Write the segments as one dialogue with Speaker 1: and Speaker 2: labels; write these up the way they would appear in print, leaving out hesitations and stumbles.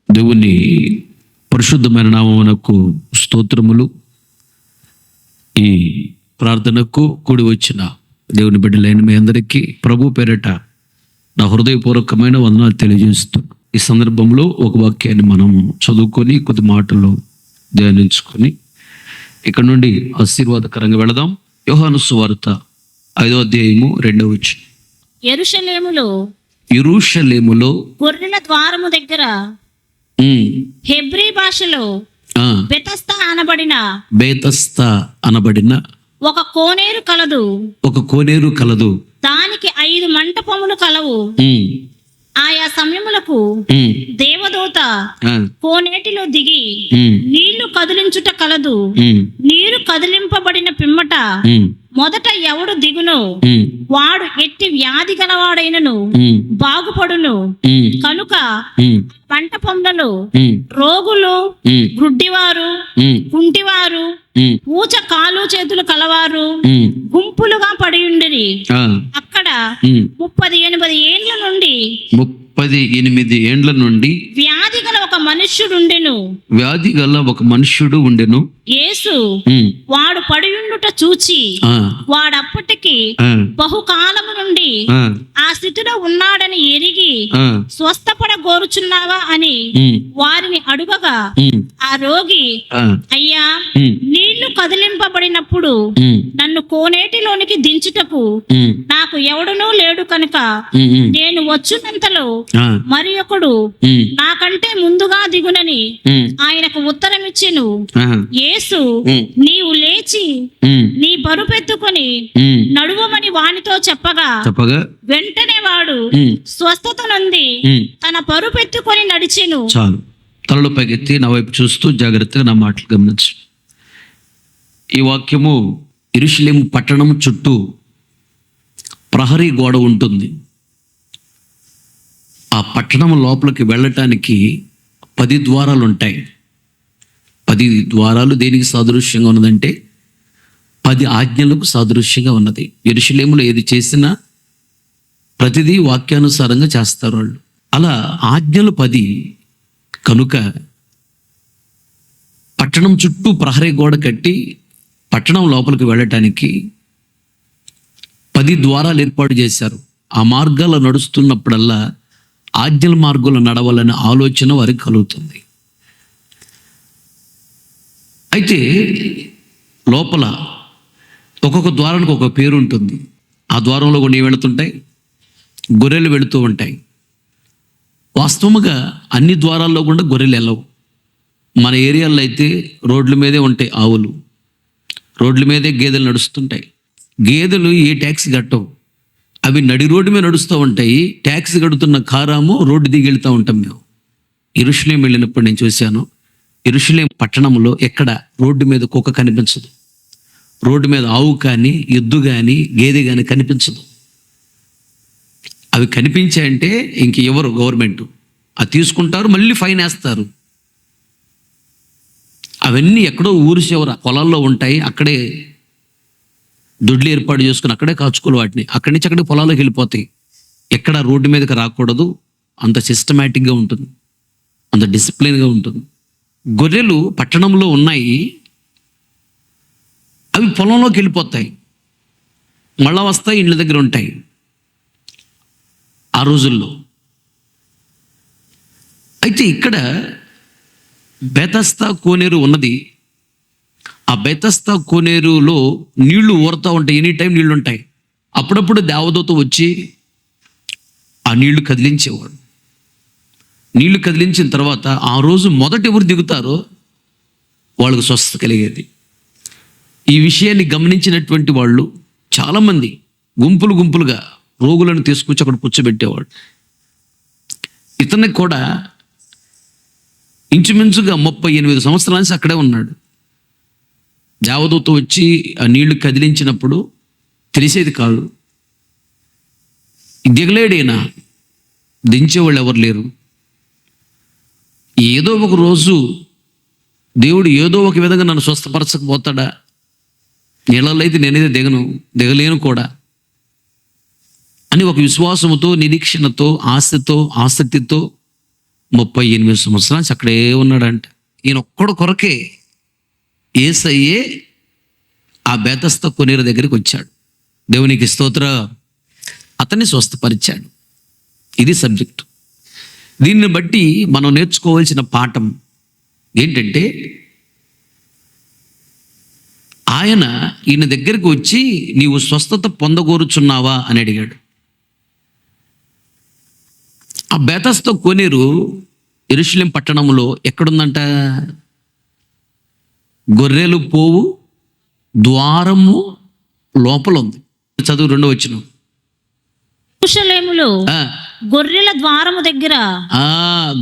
Speaker 1: దేవుని పరిశుద్ధమైన నామమునకు స్తోత్రములు. ఈ ప్రార్థనకు కూడి వచ్చిన దేవుని బిడ్డలైన మీ అందరికీ ప్రభు పేరట నా హృదయపూర్వకమైన వందనాలు తెలియజేస్తూ ఈ సందర్భంలో ఒక వాక్యాన్ని మనం చదువుకొని కొద్ది మాటలు ధ్యానించుకొని ఇక్కడ నుండి ఆశీర్వాదకరంగా వెళదాం. యోహాను సువార్త 5వ అధ్యాయము 2వ వచనం. యెరూషలేములో
Speaker 2: గొర్రెల ద్వారము దగ్గర హెబ్రీ భాషలో బెతస్దా అనబడిన ఒక కోనేరు కలదు. దానికి 5 మంటపములు కలవు. ఆయా సమయములకు దేవదూత కోనేటిలో దిగి నీళ్లు కదిలించుట కలదు. నీరు కదిలింపబడిన పిమ్మట మొదట ఎవడు దిగును వాడు ఎట్టి వ్యాధి గలవాడైనను బాగుపడును. కనుక మంటపములలో రోగులు, గ్రుడ్డివారు, కుంటివారు, ఊచ కాలు చేతులు కలవారు గుంపులుగా పడియుండిరి. అక్కడ 38 ఏండ్ల నుండి వ్యాధి గల ఒక మనుష్యుడు ఉండెను. యేసు వాడు పడియుండుట చూచి వాడప్పటికి బహుకాలము నుండి ఆ స్థితిలో ఉన్నాడని ఎరిగి స్వస్థపడగోరుచున్నావా అని వారిని అడుగగా ఆ రోగి, అయ్యా, నీళ్లు కదిలింపబడినప్పుడు నన్ను కోనేటిలోనికి దించుటకు నాకు ఎవడునూ లేడు కనుక నేను వచ్చునంతలో మరి ఒకడు నాకంటే ముందుగా దిగునని ఆయనకు ఉత్తరం ఇచ్చెను. యేసు, నీవు లేచి నీ బరుపెత్తుకొని నడువమని వానితో చెప్పగా వెంటనే వాడు స్వస్థత నొంది తన బరుపెత్తుకొని నడిచెను.
Speaker 1: చాలు. తలలో పైకెత్తి నా వైపు చూస్తూ జాగ్రత్తగా నా మాటలు గమనించు. ఈ వాక్యము యెరూషలేము పట్టణం చుట్టూ ప్రహరీ గోడ ఉంటుంది. ఆ పట్టణం లోపలికి వెళ్ళటానికి 10 ద్వారాలు ఉంటాయి. 10 ద్వారాలు దేనికి సాదృశ్యంగా ఉన్నదంటే 10 ఆజ్ఞలకు సాదృశ్యంగా ఉన్నది. యెరూషలేములో ఏది చేసినా ప్రతిదీ వాక్యానుసారంగా చేస్తారు వాళ్ళు. అలా ఆజ్ఞలు 10 కనుక పట్టణం చుట్టూ ప్రహరీ గోడ కట్టి పట్టణం లోపలికి వెళ్ళటానికి 10 ద్వారాలు ఏర్పాటు చేశారు. ఆ మార్గాల్లో నడుస్తున్నప్పుడల్లా ఆజ్ఞల మార్గంలో నడవాలనే ఆలోచన వారికి కలుగుతుంది. అయితే లోపల ఒక్కొక్క ద్వారానికి ఒక పేరు ఉంటుంది. ఆ ద్వారంలో కొన్ని వెళుతుంటాయి, గొర్రెలు వెళుతూ ఉంటాయి. వాస్తవముగా అన్ని ద్వారాల్లో కూడా గొర్రెలు వెళ్ళవు. మన ఏరియాలో అయితే రోడ్ల మీదే ఉంటాయి ఆవులు, రోడ్ల మీదే గేదెలు నడుస్తుంటాయి. గేదెలు ఏ ట్యాక్సీ కట్టవు, అవి నడి రోడ్డు మీద నడుస్తూ ఉంటాయి. ట్యాక్సీ కడుతున్న కారాము రోడ్డు దిగి వెళ్తూ ఉంటాం. మేము యెరూషలేము వెళ్ళినప్పుడు నేను చూశాను. యెరూషలేము పట్టణంలో ఎక్కడ రోడ్డు మీద కుక్క కనిపించదు, రోడ్డు మీద ఆవు కానీ ఎద్దు కానీ గేదె కానీ కనిపించదు. అవి కనిపించాయంటే ఇంక ఎవరు గవర్నమెంట్ అది తీసుకుంటారు, మళ్ళీ ఫైన్ వేస్తారు. అవన్నీ ఎక్కడో ఊరు చివర పొలాల్లో ఉంటాయి. అక్కడే దొడ్లు ఏర్పాటు చేసుకుని అక్కడే కాచుకోవాలి వాటిని. అక్కడి నుంచి అక్కడే పొలాల్లోకి వెళ్ళిపోతాయి. ఎక్కడ రోడ్డు మీదకి రాకూడదు. అంత సిస్టమేటిక్గా ఉంటుంది, అంత డిసిప్లిన్గా ఉంటుంది. గొర్రెలు పట్టణంలో ఉన్నాయి, అవి పొలంలోకి వెళ్ళిపోతాయి, మళ్ళా వస్తాయి, ఇండ్ల దగ్గర ఉంటాయి. ఆ రోజుల్లో అయితే ఇక్కడ బెతస్దా కోనేరు ఉన్నది. ఆ బెతస్దా కోనేరులో నీళ్లు ఊరుతూ ఉంటాయి, ఎనీ టైం నీళ్లు ఉంటాయి. అప్పుడప్పుడు దేవదూత వచ్చి ఆ నీళ్లు కదిలించేవాడు. నీళ్లు కదిలించిన తర్వాత ఆ రోజు మొదట ఎవరు దిగుతారో వాళ్ళకు స్వస్థత కలిగేది. ఈ విషయాన్ని గమనించినటువంటి వాళ్ళు చాలామంది గుంపులుగా రోగులను తీసుకొచ్చి అక్కడ కూర్చోబెట్టేవాడు. ఇతనికి కూడా ఇంచుమించుగా 38 సంవత్సరాల నుంచి అక్కడే ఉన్నాడు. దేవదూత వచ్చి ఆ నీళ్లు కదిలించినప్పుడు తెలిసేది కాదు. దిగలేడైనా, దించేవాళ్ళు ఎవరు లేరు. ఏదో ఒక రోజు దేవుడు ఏదో ఒక విధంగా నన్ను స్వస్థపరచకపోతాడా, నీళ్ళల్లో అయితే నేనైతే దిగలేను కూడా అని ఒక విశ్వాసముతో, నిరీక్షణతో, ఆశతో, ఆసక్తితో 38 సంవత్సరాలు నుంచి అక్కడే ఉన్నాడంట. ఈయన ఒక్కడు కొరకే యేసయ్యే ఆ బేతస్త కొనేరు దగ్గరికి వచ్చాడు. దేవునికి స్తోత్రం. అతన్ని స్వస్థపరిచాడు. ఇది సబ్జెక్టు. దీన్ని బట్టి మనం నేర్చుకోవాల్సిన పాఠం ఏంటంటే, ఈయన దగ్గరికి వచ్చి నీవు స్వస్థత పొందగోరుచున్నావా అని అడిగాడు. ఆ బేతస్త కొనేరు యెరూషలేము పట్టణంలో ఎక్కడుందంట? గొర్రెలు పోవు ద్వారము లోపల ఉంది. చదువు 2వ వచనం.
Speaker 2: యెరూషలేములో గొర్రెల ద్వారము దగ్గర,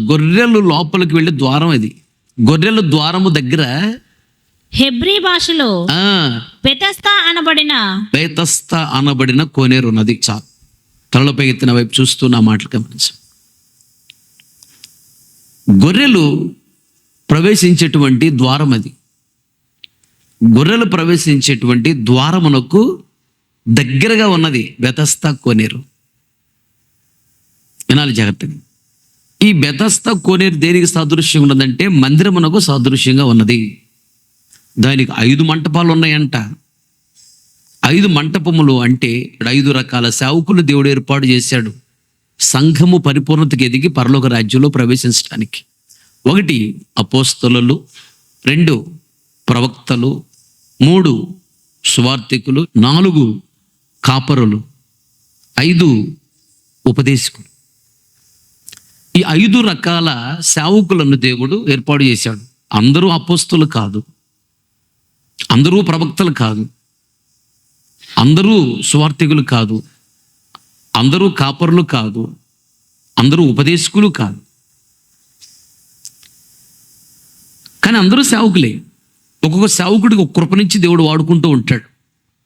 Speaker 1: గొర్రెలు లోపలికి వెళ్ళే ద్వారం ఇది. గొర్రెల ద్వారము దగ్గర
Speaker 2: హెబ్రీ భాషలో బెతస్దా అనబడిన
Speaker 1: కోనేరు ఉన్నది. చాలు. తలపై ఎత్తిన వైపు చూస్తూ నా మాటలు గమనించు. గొర్రెలు ప్రవేశించేటువంటి ద్వారం అది. గొర్రెలు ప్రవేశించేటువంటి ద్వారమునకు దగ్గరగా ఉన్నది బెతస్దా కోనేరు. వినాలి జాగ్రత్తగా. ఈ బెతస్దా కోనేరు దేనికి సాదృశ్యంగా ఉన్నదంటే మందిరమునకు సాదృశ్యంగా ఉన్నది. దానికి 5 మంటపాలు ఉన్నాయంట. 5 మంటపములు అంటే 5 రకాల సేవకులు దేవుడు ఏర్పాటు చేశాడు సంఘము పరిపూర్ణతకి ఎదిగి పరలోక రాజ్యంలో ప్రవేశించడానికి. 1 అపోస్తలులు, 2 ప్రవక్తలు, 3 సువార్తికులు, 4 కాపరులు, 5 ఉపదేశకులు. ఈ 5 రకాల సేవకులను దేవుడు ఏర్పాటు చేశాడు. అందరూ అపోస్తలు కాదు, అందరూ ప్రవక్తలు కాదు, అందరూ సువార్తికులు కాదు, అందరూ కాపరులు కాదు, అందరూ ఉపదేశకులు కాదు, కానీ అందరూ సేవకులే. ఒక్కొక్క సేవకుడికి ఒక కృప నుంచి దేవుడు వాడుకుంటూ ఉంటాడు.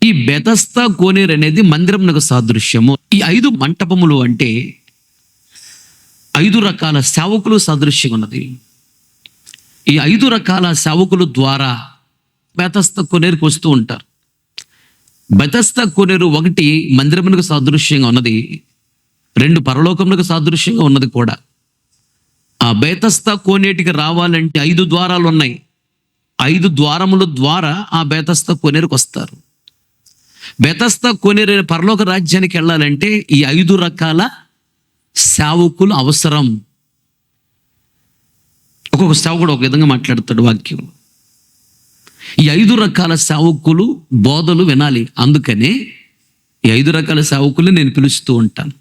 Speaker 1: ఈ బెతస్దా కోనేరు అనేది మందిరమునకు సాదృశ్యము. ఈ 5 మంటపములు అంటే 5 రకాల సేవకులు సాదృశ్యం ఉన్నది. ఈ 5 రకాల సేవకుల ద్వారా బెతస్దా కోనేరుకు వస్తూ ఉంటారు. బెతస్దా కోనేరు 1 మందిరమునకు సాదృశ్యంగా ఉన్నది, 2 పరలోకమునకు సాదృశ్యంగా ఉన్నది కూడా. ఆ బెతస్దా కోనేటికి రావాలంటే 5 ద్వారాలు ఉన్నాయి. 5 ద్వారముల ద్వారా ఆ బెతస్దా కోనేరుకు వస్తారు. బెతస్దా కోనేరు పరలోక రాజ్యానికి వెళ్ళాలంటే ఈ 5 రకాల సేవకులు అవసరం. ఒక్కొక్క సేవకుడు ఒక విధంగా మాట్లాడతాడు వాక్యం. ఈ 5 రకాల సేవకులు బోధలు వినాలి. అందుకనే ఈ 5 రకాల సేవకులు నేను పిలుస్తూ ఉంటాను.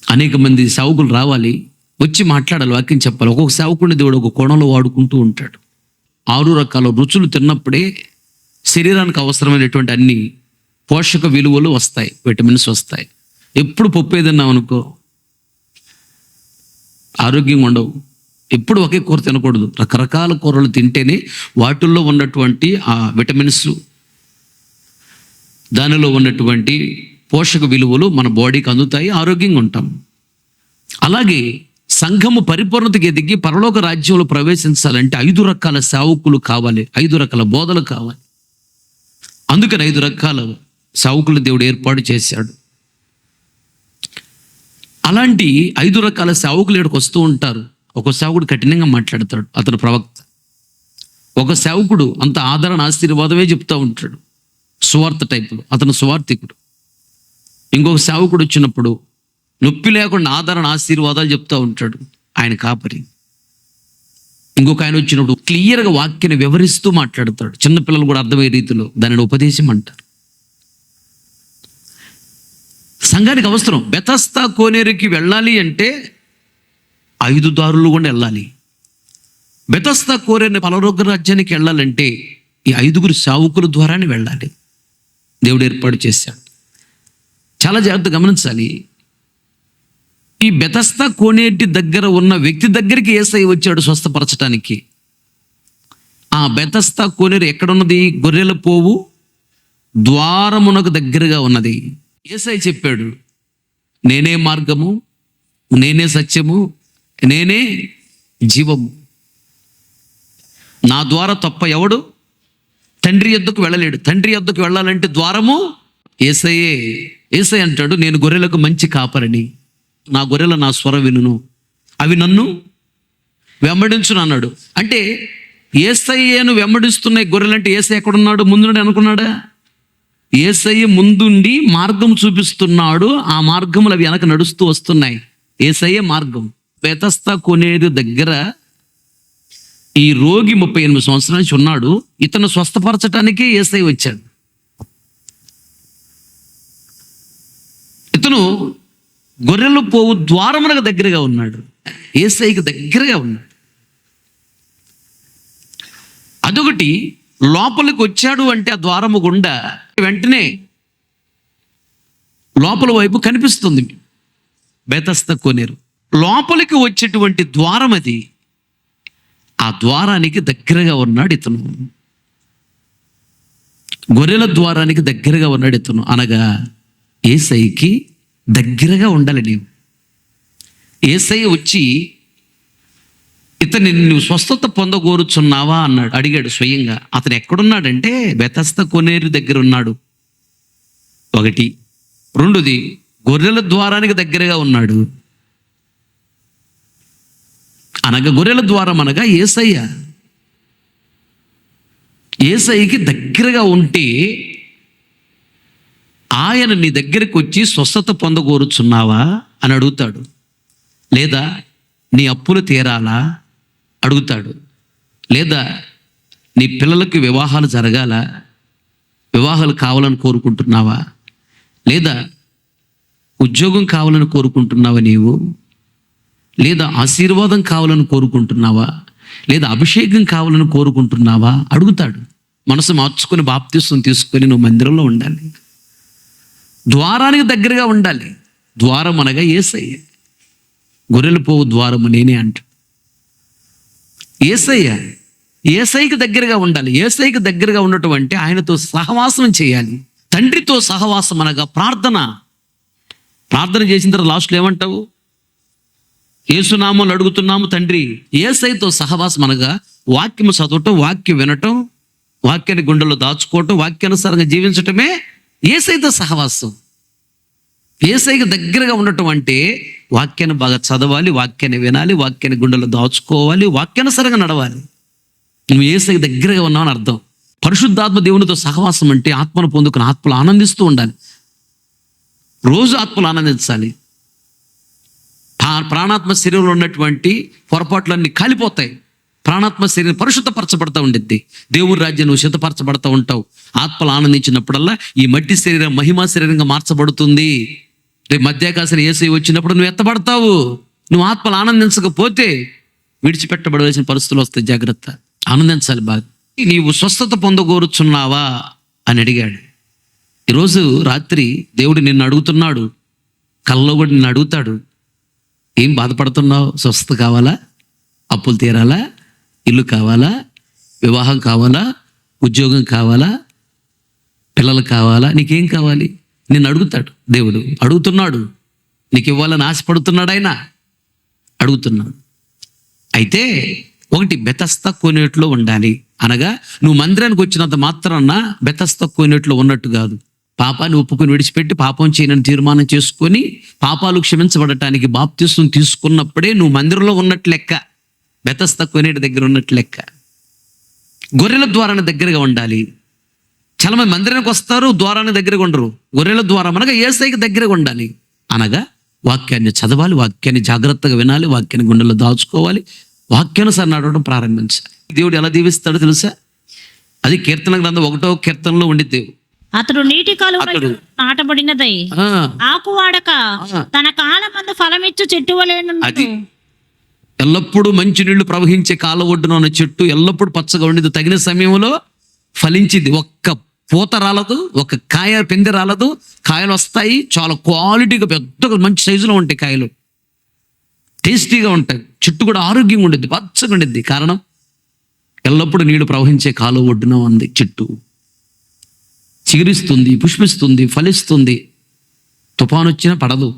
Speaker 1: అనేక మంది సేవకులు రావాలి, వచ్చి మాట్లాడాలి, వాక్యం చెప్పాలి. ఒక్కొక్క సేవకుడిని దేవుడు ఒక కోణంలో వాడుకుంటూ ఉంటాడు. 6 రకాల రుచులు తిన్నప్పుడే శరీరానికి అవసరమైనటువంటి అన్ని పోషక విలువలు వస్తాయి, విటమిన్స్ వస్తాయి. ఎప్పుడు పప్పు ఏదన్నాం అనుకో ఆరోగ్యంగా ఉండవు. ఎప్పుడు ఒకే కూర తినకూడదు. రకరకాల కూరలు తింటేనే వాటిల్లో ఉన్నటువంటి ఆ విటమిన్స్, దానిలో ఉన్నటువంటి పోషక విలువలు మన బాడీకి అందుతాయి, ఆరోగ్యంగా ఉంటాం. అలాగే సంఘము పరిపూర్ణతకి ఎదిగి పరలోక రాజ్యంలో ప్రవేశించాలంటే 5 రకాల సేవకులు కావాలి, 5 రకాల బోధలు కావాలి. అందుకని 5 రకాల సేవకులు దేవుడు ఏర్పాటు చేశాడు. అలాంటి 5 రకాల సేవకులు ఇక్కడికి వస్తూ ఉంటారు. ఒక సేవకుడు కఠినంగా మాట్లాడతాడు, అతను ప్రవక్త. ఒక సేవకుడు అంత ఆదరణ ఆశీర్వాదమే చెప్తూ ఉంటాడు, సువార్త టైపులో, అతను సువార్తికుడు. ఇంకొక సేవకుడు వచ్చినప్పుడు నొప్పి లేకుండా ఆదరణ ఆశీర్వాదాలు చెప్తూ ఉంటాడు, ఆయన కాపరి. ఇంకొక ఆయన వచ్చినప్పుడు క్లియర్గా వాక్యాన్ని వివరిస్తూ మాట్లాడతాడు, చిన్నపిల్లలు కూడా అర్థమయ్యే రీతిలో. దానిని ఉపదేశం అంటారు. సంఘానికి అవసరం. బెతస్దా కోనేరుకి వెళ్ళాలి అంటే 5 దారులు కూడా వెళ్ళాలి. బెతస్దా కోనేరు పరలోక రాజ్యానికి వెళ్ళాలంటే ఈ 5 సేవకుల ద్వారానే వెళ్ళాలి. దేవుడు ఏర్పాటు చేశాడు. చాలా జాగ్రత్తగా గమనించాలి. ఈ బెతస్దా కోనేటి దగ్గర ఉన్న వ్యక్తి దగ్గరికి యేసయ్య వచ్చాడు స్వస్థపరచడానికి. ఆ బెతస్దా కోనేరు ఎక్కడున్నది? గొర్రెల పోవు ద్వారమునకు దగ్గరగా ఉన్నది. యేసయ్య చెప్పాడు, నేనే మార్గము, నేనే సత్యము, నేనే జీవము. నా ద్వారా తప్ప ఎవడు తండ్రి యొద్దకు వెళ్ళలేడు. తండ్రి యొద్దకు వెళ్ళాలంటే ద్వారము యేసయ్యే. యేసయ్య అంటాడు, నేను గొర్రెలకు మంచి కాపరిని. నా గొర్రెలు నా స్వరం వినును, అవి నన్ను వెంబడించును అన్నాడు. అంటే యేసయ్యను వెంబడిస్తున్నాయి గొర్రెలు. అంటే యేసయ్య ఎక్కడున్నాడు? ముందుండి అనుకున్నాడా? యేసయ్య ముందుండి మార్గం చూపిస్తున్నాడు. ఆ మార్గములు అవి వెనక నడుస్తూ వస్తున్నాయి. యేసయ్య మార్గం. బెతస్దా కొనేరు దగ్గర ఈ రోగి 38 సంవత్సరాల నుంచి ఉన్నాడు. ఇతను స్వస్థపరచటానికి యేసయ్య వచ్చాడు. ఇతను గొర్రెలు పోవు ద్వారమునకు దగ్గరగా ఉన్నాడు. యేసయ్యకి దగ్గరగా ఉన్నాడు. అదొకటి. లోపలికి వచ్చాడు అంటే ఆ ద్వారము గుండా వెంటనే లోపల వైపు కనిపిస్తుంది బెతస్దా కొనేరు. లోపలికి వచ్చేటువంటి ద్వారం అది. ఆ ద్వారానికి దగ్గరగా ఉన్నాడు ఇతను. గొర్రెల ద్వారానికి దగ్గరగా ఉన్నాడు ఇతను. అనగా యేసయ్యకి దగ్గరగా ఉండాలి నీవు. యేసయ్య వచ్చి ఇతన్ని నువ్వు స్వస్థత పొందగోరుచున్నావా అన్నాడు, అడిగాడు స్వయంగా. అతను ఎక్కడున్నాడంటే బెతస్దా కొనేరు దగ్గర ఉన్నాడు. ఒకటి. రెండోది, గొర్రెల ద్వారానికి దగ్గరగా ఉన్నాడు. అనగా గొర్రెల ద్వారం అనగా యేసయ్య. యేసయ్యకి దగ్గరగా ఉంటే ఆయన నీ దగ్గరికి వచ్చి స్వస్థత పొందగోరుచున్నావా అని అడుగుతాడు. లేదా నీ అప్పులు తీరాలా అడుగుతాడు. లేదా నీ పిల్లలకి వివాహాలు జరగాల, వివాహాలు కావాలని కోరుకుంటున్నావా? లేదా ఉద్యోగం కావాలని కోరుకుంటున్నావా నీవు? లేదా ఆశీర్వాదం కావాలని కోరుకుంటున్నావా? లేదా అభిషేకం కావాలని కోరుకుంటున్నావా? అడుగుతాడు. మనసు మార్చుకొని బాప్తిసం తీసుకొని నువ్వు మందిరంలో ఉండాలి. ద్వారానికి దగ్గరగా ఉండాలి. ద్వారం అనగా యేసయ్య. గొర్రెలు పోవు ద్వారము నేనే అంట. యేసయ్య. యేసయ్యకి దగ్గరగా ఉండాలి. యేసయ్యకి దగ్గరగా ఉండటం అంటే ఆయనతో సహవాసం చేయాలి. తండ్రితో సహవాసం అనగా ప్రార్థన. ప్రార్థన చేసిన తర్వాత లాస్ట్లో ఏమంటావు? యేసునామములో అడుగుతున్నాము తండ్రి. యేసయ్యతో సహవాసం అనగా వాక్యము చదవటం, వాక్యం వినటం, వాక్యాన్ని గుండెల్లో దాచుకోవటం, వాక్యానుసారంగా జీవించటమే యేసయ్యతో సహవాసం. యేసయ్యకి దగ్గరగా ఉండటం అంటే వాక్యాన్ని బాగా చదవాలి, వాక్యాన్ని వినాలి, వాక్యాన్ని గుండెల్లో దాచుకోవాలి, వాక్యానుసారంగా నడవాలి. నువ్వు యేసయ్యకి దగ్గరగా ఉన్నావు అని అర్థం. పరిశుద్ధాత్మ దేవునితో సహవాసం అంటే ఆత్మను పొందుకుని ఆత్మలు ఆనందిస్తూ ఉండాలి. రోజు ఆత్మలు ఆనందించాలి. ప్రాణాత్మ శరీరంలో ఉన్నటువంటి పొరపాట్లన్నీ కాలిపోతాయి. ప్రాణాత్మ శరీరం పరిశుద్ధపరచబడతా ఉండిద్ది. దేవుని రాజ్యం నువ్వు సిద్ధపరచబడతా ఉంటావు. ఆత్మలు ఆనందించినప్పుడల్లా ఈ మట్టి శరీరం మహిమా శరీరంగా మార్చబడుతుంది. రేపు మధ్యాకాశం యేసయ్య వచ్చినప్పుడు నువ్వు ఎత్తబడతావు. నువ్వు ఆత్మలు ఆనందించకపోతే విడిచిపెట్టబడవలసిన పరిస్థితులు వస్తాయి. జాగ్రత్త. ఆనందించాలి బాగా. నీవు స్వస్థత పొందగోరుచున్నావా అని అడిగాడు. ఈరోజు రాత్రి దేవుడు నిన్ను అడుగుతున్నాడు. కల్లో కూడా నిన్ను అడుగుతాడు. ఏం బాధపడుతున్నావు? స్వస్థత కావాలా? అప్పులు తీరాలా? ఇల్లు కావాలా? వివాహం కావాలా? ఉద్యోగం కావాలా? పిల్లలు కావాలా? నీకేం కావాలి? నిన్ను అడుగుతాడు దేవుడు. అడుగుతున్నాడు. నీకు ఇవ్వాలని ఆశపడుతున్నాడు ఆయన. అడుగుతున్నాడు. అయితే ఒకటి, బెతస్దా కొనేట్లో ఉండాలి. అనగా నువ్వు మందిరానికి వచ్చినంత మాత్రాన బెతస్దా కొనేట్లో ఉన్నట్టు కాదు. పాపాన్ని ఒప్పుకొని విడిచిపెట్టి పాపం చేయనని తీర్మానం చేసుకొని పాపాలు క్షమించబడటానికి బాప్తిసం తీసుకున్నప్పుడే నువ్వు మందిరంలో ఉన్నట్టు లెక్క. బెతస్దా కొనేటి దగ్గర ఉన్నట్టు లెక్క. గొర్రెల ద్వారానికి దగ్గరగా ఉండాలి. చాలా మంది మందిరానికి వస్తారు, ద్వారానికి దగ్గరగా ఉండరు. గొర్రెల ద్వారం అనగా యేసయ్యకి దగ్గరగా ఉండాలి. అనగా వాక్యాన్ని చదవాలి, వాక్యాన్ని జాగ్రత్తగా వినాలి, వాక్యాన్ని గుండెల్లో దాచుకోవాలి, వాక్యానుసారం నడవడం ప్రారంభించాలి. దేవుడు ఎలా దీవిస్తాడో తెలుసా? అది కీర్తన గ్రంథం 1వ కీర్తనలో ఉండిద్ది.
Speaker 2: అతడు నీటి కాలువలో నాటబడినదై ఆకు వాడక తన కాలమందు ఫలమిచ్చు చెట్టు వలెను.
Speaker 1: అది ఎల్లప్పుడూ మంచి నీళ్లు ప్రవహించే కాల ఒడ్డున ఉన్న చెట్టు ఎల్లప్పుడూ పచ్చగా ఉండేది. తగిన సమయంలో ఫలించింది. ఒక్క పూత రాలదు, ఒక కాయ పిందె రాలదు. కాయలు వస్తాయి, చాలా క్వాలిటీగా పెద్దగా మంచి సైజులో ఉంటాయి కాయలు. టేస్టీగా ఉంటాయి. చెట్టు కూడా ఆరోగ్యంగా ఉండేది, పచ్చగా ఉండేది. కారణం ఎల్లప్పుడూ నీళ్లు ప్రవహించే కాలువ ఒడ్డున ఉంది చెట్టు. చిగురిస్తుంది, పుష్పిస్తుంది, ఫలిస్తుంది. తుఫాను వచ్చినా పడదు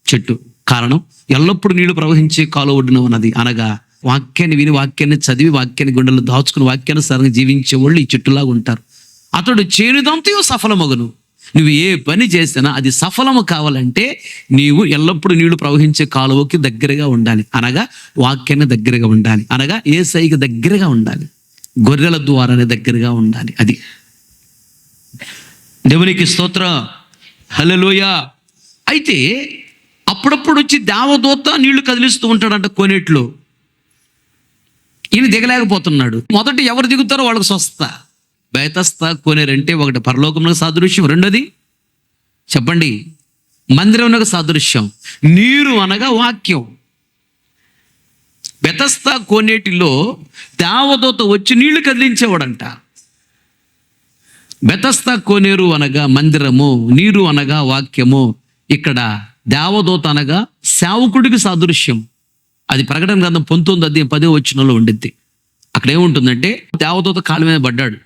Speaker 1: చెట్టు. కారణం ఎల్లప్పుడూ నీళ్లు ప్రవహించే కాలువ ఒడ్డున ఉన్నది. అనగా వాక్యాన్ని విని, వాక్యాన్ని చదివి, వాక్యాన్ని గుండెల్లో దాచుకుని వాక్యానుసారంగా జీవించే వాళ్ళు ఈ చెట్టులాగా ఉంటారు. అతడు చేనుదంతయో సఫలమగును. నువ్వు ఏ పని చేసినా అది సఫలము కావాలంటే నీవు ఎల్లప్పుడూ నీళ్లు ప్రవహించే కాలువకి దగ్గరగా ఉండాలి, అనగా వాక్యాన్ని దగ్గరగా ఉండాలి, అనగా యేసయ్యకి దగ్గరగా ఉండాలి, గొర్రెల ద్వారానే దగ్గరగా ఉండాలి. అది దేవునికి స్తోత్రం, హల్లెలూయా. అయితే అప్పుడప్పుడు వచ్చి దేవదూత నీళ్లు కదిలిస్తూ ఉంటాడంట కోనేట్లో. ఈయన దిగలేకపోతున్నాడు. మొదట ఎవరు దిగుతారో వాళ్ళకి స్వస్థత. బెతస్దా కోనేరంటే ఒకటి పరలోకమునకు సాదృశ్యం, రెండోది చెప్పండి మందిరమునకు సాదృశ్యం. నీరు అనగా వాక్యం. బెతస్దా కోనేటిలో దేవదూత వచ్చి నీళ్లు కదిలించేవాడంట. బెతస్దా కోనేరు అనగా మందిరము, నీరు అనగా వాక్యము. ఇక్కడ దేవదూత అనగా సేవకుడికి సాదృశ్యం. అది ప్రకటన గ్రంథం 19:10 ఉండిద్ది. అక్కడ ఏముంటుందంటే దేవదూత కాళ్ళ మీద పడ్డాడు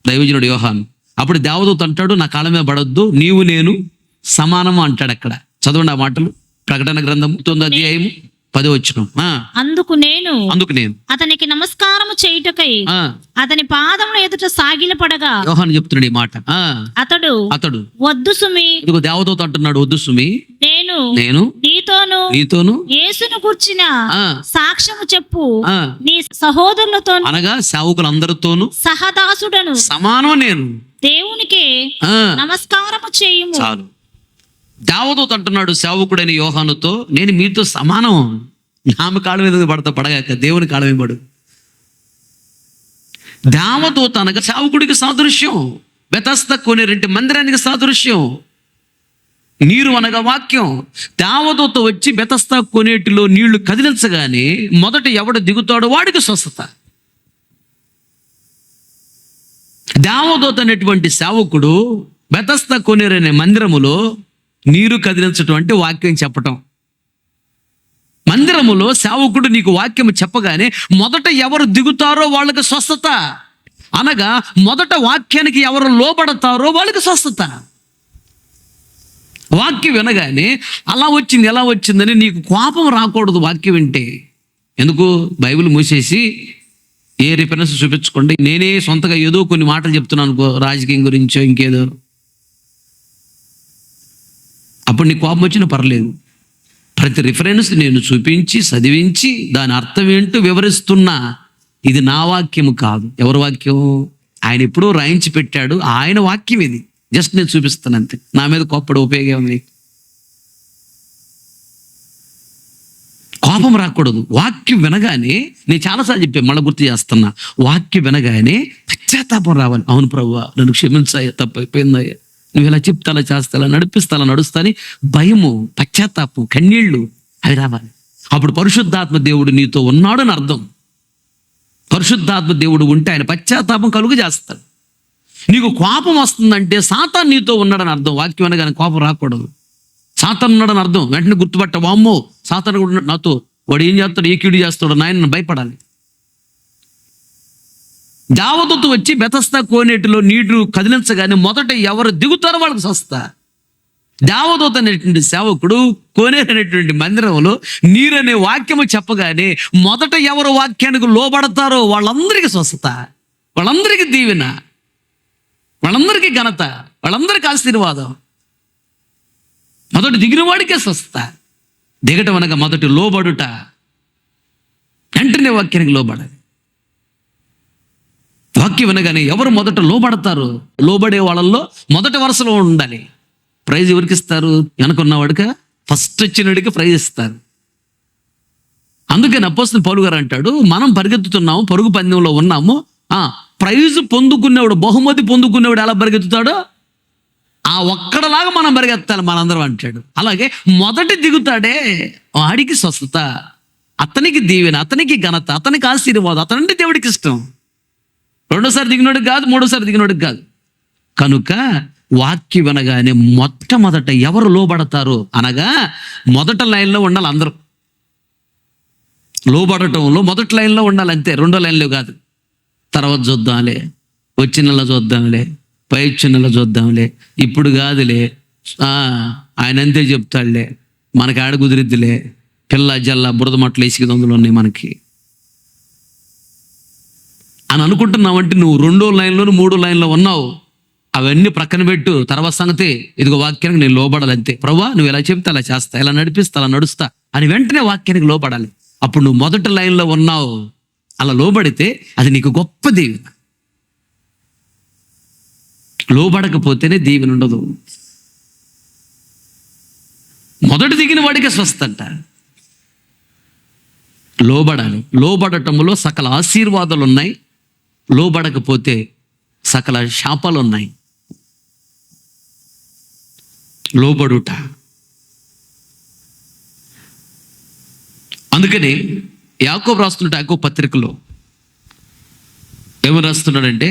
Speaker 1: దైవజనుడు యోహాను. అప్పుడు దేవదూత అంటాడు, నా కాళ్ళ మీద పడొద్దు, నీవు నేను సమానము అంటాడు. అక్కడ చదవండి ఆ మాటలు. ప్రకటన గ్రంథం 9:10.
Speaker 2: అందుకు నేను అతనికి నమస్కారము చేయుటకై అతని పాదముల ఎదుట సాగిలపడగా
Speaker 1: యోహాను చెప్తున్నాడు ఈ మాట.
Speaker 2: అతడు వద్దు సుమి,
Speaker 1: ఇదిగో దేవదూత అంటున్నాడు, వద్దు సుమి, నేను నీతోను
Speaker 2: యేసును కూర్చిన సాక్ష్యము చెప్పు, నీ సహోదరులతో
Speaker 1: అనగా సేవకులందరితోను
Speaker 2: సహదాసుడను
Speaker 1: సమానం నేను,
Speaker 2: దేవునికి నమస్కారము చేయుము.
Speaker 1: చాలు. దేవదూత అంటున్నాడు సేవకుడైన యోహానుతో, నేను మీతో సమానం, ఆమె కాళ్ళ మీద పడగాక దేవుని కాళ్ళ మీద పడు. దేవదూత అనగా సేవకుడికి సాదృశ్యం, బెతస్దా కోనేరు మందిరానికి సాదృశ్యం, నీరు అనగా వాక్యం. దేవదూత వచ్చి బెతస్దా కోనేటిలో నీళ్లు కదిలించగానే మొదట ఎవడు దిగుతాడో వాడికి స్వస్థత. దేవదూత అనేటువంటి సేవకుడు బెతస్దా కోనేరు అనే మందిరములో నీరు కదిలించటం అంటే వాక్యం చెప్పటం. మందిరములో సేవకుడు నీకు వాక్యం చెప్పగానే మొదట ఎవరు దిగుతారో వాళ్ళకి స్వస్థత, అనగా మొదట వాక్యానికి ఎవరు లోబడతారో వాళ్ళకి స్వస్థత. వాక్యం వినగానే అలా వచ్చింది ఎలా వచ్చిందని నీకు కోపం రాకూడదు. వాక్యం వింటే ఎందుకు బైబిల్ మూసేసి ఏ రిఫరెన్స్ చూపించుకోండి, నేనే సొంతగా ఏదో కొన్ని మాటలు చెప్తున్నాను అనుకో, రాజకీయం గురించో ఇంకేదో, అప్పుడు నీ కోపం వచ్చినా పర్లేదు. ప్రతి రిఫరెన్స్ నేను చూపించి చదివించి దాని అర్థం ఏంటో వివరిస్తున్నా. ఇది నా వాక్యము కాదు. ఎవరి వాక్యం? ఆయన ఎప్పుడో రాయించి పెట్టాడు, ఆయన వాక్యం ఇది. జస్ట్ నేను చూపిస్తాను అంతే. నా మీద కోప్పడే ఉపయోగం ఉంది. కోపం రాకూడదు. వాక్యం వినగానే నేను చాలాసార్లు చెప్పాను, మళ్ళీ గుర్తు చేస్తున్నా, వాక్యం వినగానే పశ్చాత్తాపం రావాలి. అవును ప్రభువా, నన్ను క్షమించాయ్యా, తప్పైపోయిందయ్యా, నువ్వు ఇలా చెప్తా అలా చేస్తా, అలా నడిపిస్తా అలా నడుస్తాని భయము, పశ్చాత్తాపం, కన్నీళ్లు అవి రావాలి. అప్పుడు పరిశుద్ధాత్మ దేవుడు నీతో ఉన్నాడు అని అర్థం. పరిశుద్ధాత్మ దేవుడు ఉంటే ఆయన పశ్చాత్తాపం కలుగు చేస్తాడు. నీకు కోపం వస్తుందంటే సాతాను నీతో ఉన్నాడని అర్థం. వాక్యం అనగానే కోపం రాకూడదు. సాతాను ఉన్నాడని అర్థం. వెంటనే గుర్తుపట్ట, వామ్మో సాతాను కూడా నాతో, వాడు ఏం చేస్తాడు, ఏ కీడు చేస్తాడు, నాయన భయపడాలి. దేవదూత వచ్చి బెతస్దా కోనేటిలో నీళ్లు కదిలించగానే మొదట ఎవరు దిగుతారో వాళ్ళకి స్వస్థత. దేవదూత అనేటువంటి సేవకుడు కోనేరు అనేటువంటి మందిరంలో నీరు అనే వాక్యము చెప్పగానే మొదట ఎవరు వాక్యానికి లోబడతారో వాళ్ళందరికీ స్వస్థత, వాళ్ళందరికీ దీవెన, వాళ్ళందరికీ ఘనత, వాళ్ళందరికీ ఆశీర్వాదం. మొదటి దిగిన వాడికే స్వస్థత. దిగటం అనగా మొదటి లోబడుట, వెంటనే వాక్యానికి లోబడాలి. వాక్యం వినగానే ఎవరు మొదట లోబడతారు? లోబడే వాళ్ళల్లో మొదటి వరుసలో ఉండాలి. ప్రైజ్ ఎవరికి ఇస్తారు? వెనకున్నవాడికి, ఫస్ట్ వచ్చినడికి ప్రైజ్ ఇస్తారు. అందుకని అపోస్తలుడు పౌలు గారు అంటాడు, మనం పరిగెత్తుతున్నాము, పరుగు పందెంలో ఉన్నాము, ప్రైజ్ పొందుకునేవాడు, బహుమతి పొందుకునేవాడు ఎలా పరిగెత్తుతాడో ఆ ఒక్కడలాగా మనం పరిగెత్తాలి మనందరం అంటాడు. అలాగే మొదటి దిగుతాడే వాడికి స్వస్థత, అతనికి దీవెన, అతనికి ఘనత, అతనికి ఆశీర్వాదం, అతనంటే దేవుడికి ఇష్టం. రెండోసారి దిగినోడికి కాదు, మూడోసారి దిగినోడికి కాదు. కనుక వాక్యం అనగానే మొట్టమొదట ఎవరు లోబడతారు అనగా మొదట లైన్లో ఉండాలి. అందరూ లోబడటంలో మొదటి లైన్లో ఉండాలి అంతే, రెండో లైన్లో కాదు. తర్వాత చూద్దాంలే, వచ్చే నెల చూద్దాంలే, పై వచ్చే నెల చూద్దాంలే, ఇప్పుడు కాదులే, ఆయన అంతే చెప్తాడులే, మనకి ఆడ కుదిరిద్దిలే, పిల్ల జల్ల బురద మట్టలు వేసి దొంగలు ఉన్నాయి మనకి అని అనుకుంటున్నావంటే నువ్వు రెండో లైన్లోను మూడో లైన్లో ఉన్నావు. అవన్నీ ప్రక్కన పెట్టు, తర్వాత సంగతి ఇదిగో వాక్యానికి నేను లోబడాలి అంతే. ప్రభువా నువ్వు ఎలా చెప్తే అలా చేస్తా, ఎలా నడిపిస్తా అలా నడుస్తా అని వెంటనే వాక్యానికి లోబడాలి. అప్పుడు నువ్వు మొదటి లైన్లో ఉన్నావు. అలా లోబడితే అది నీకు గొప్ప దీవెన. లోబడకపోతేనే దీవెన ఉండదు. మొదటి దిగిన వాడికి స్వస్థంట. లోబడాలి. లోబడటంలో సకల ఆశీర్వాదాలు ఉన్నాయి, లోబడకపోతే సకల శాపాలు ఉన్నాయి. లోబడుట. అందుకని యాకోబు రాస్తున్నట్టు యాకోబు పత్రికలో ఏమని రాస్తున్నాడంటే,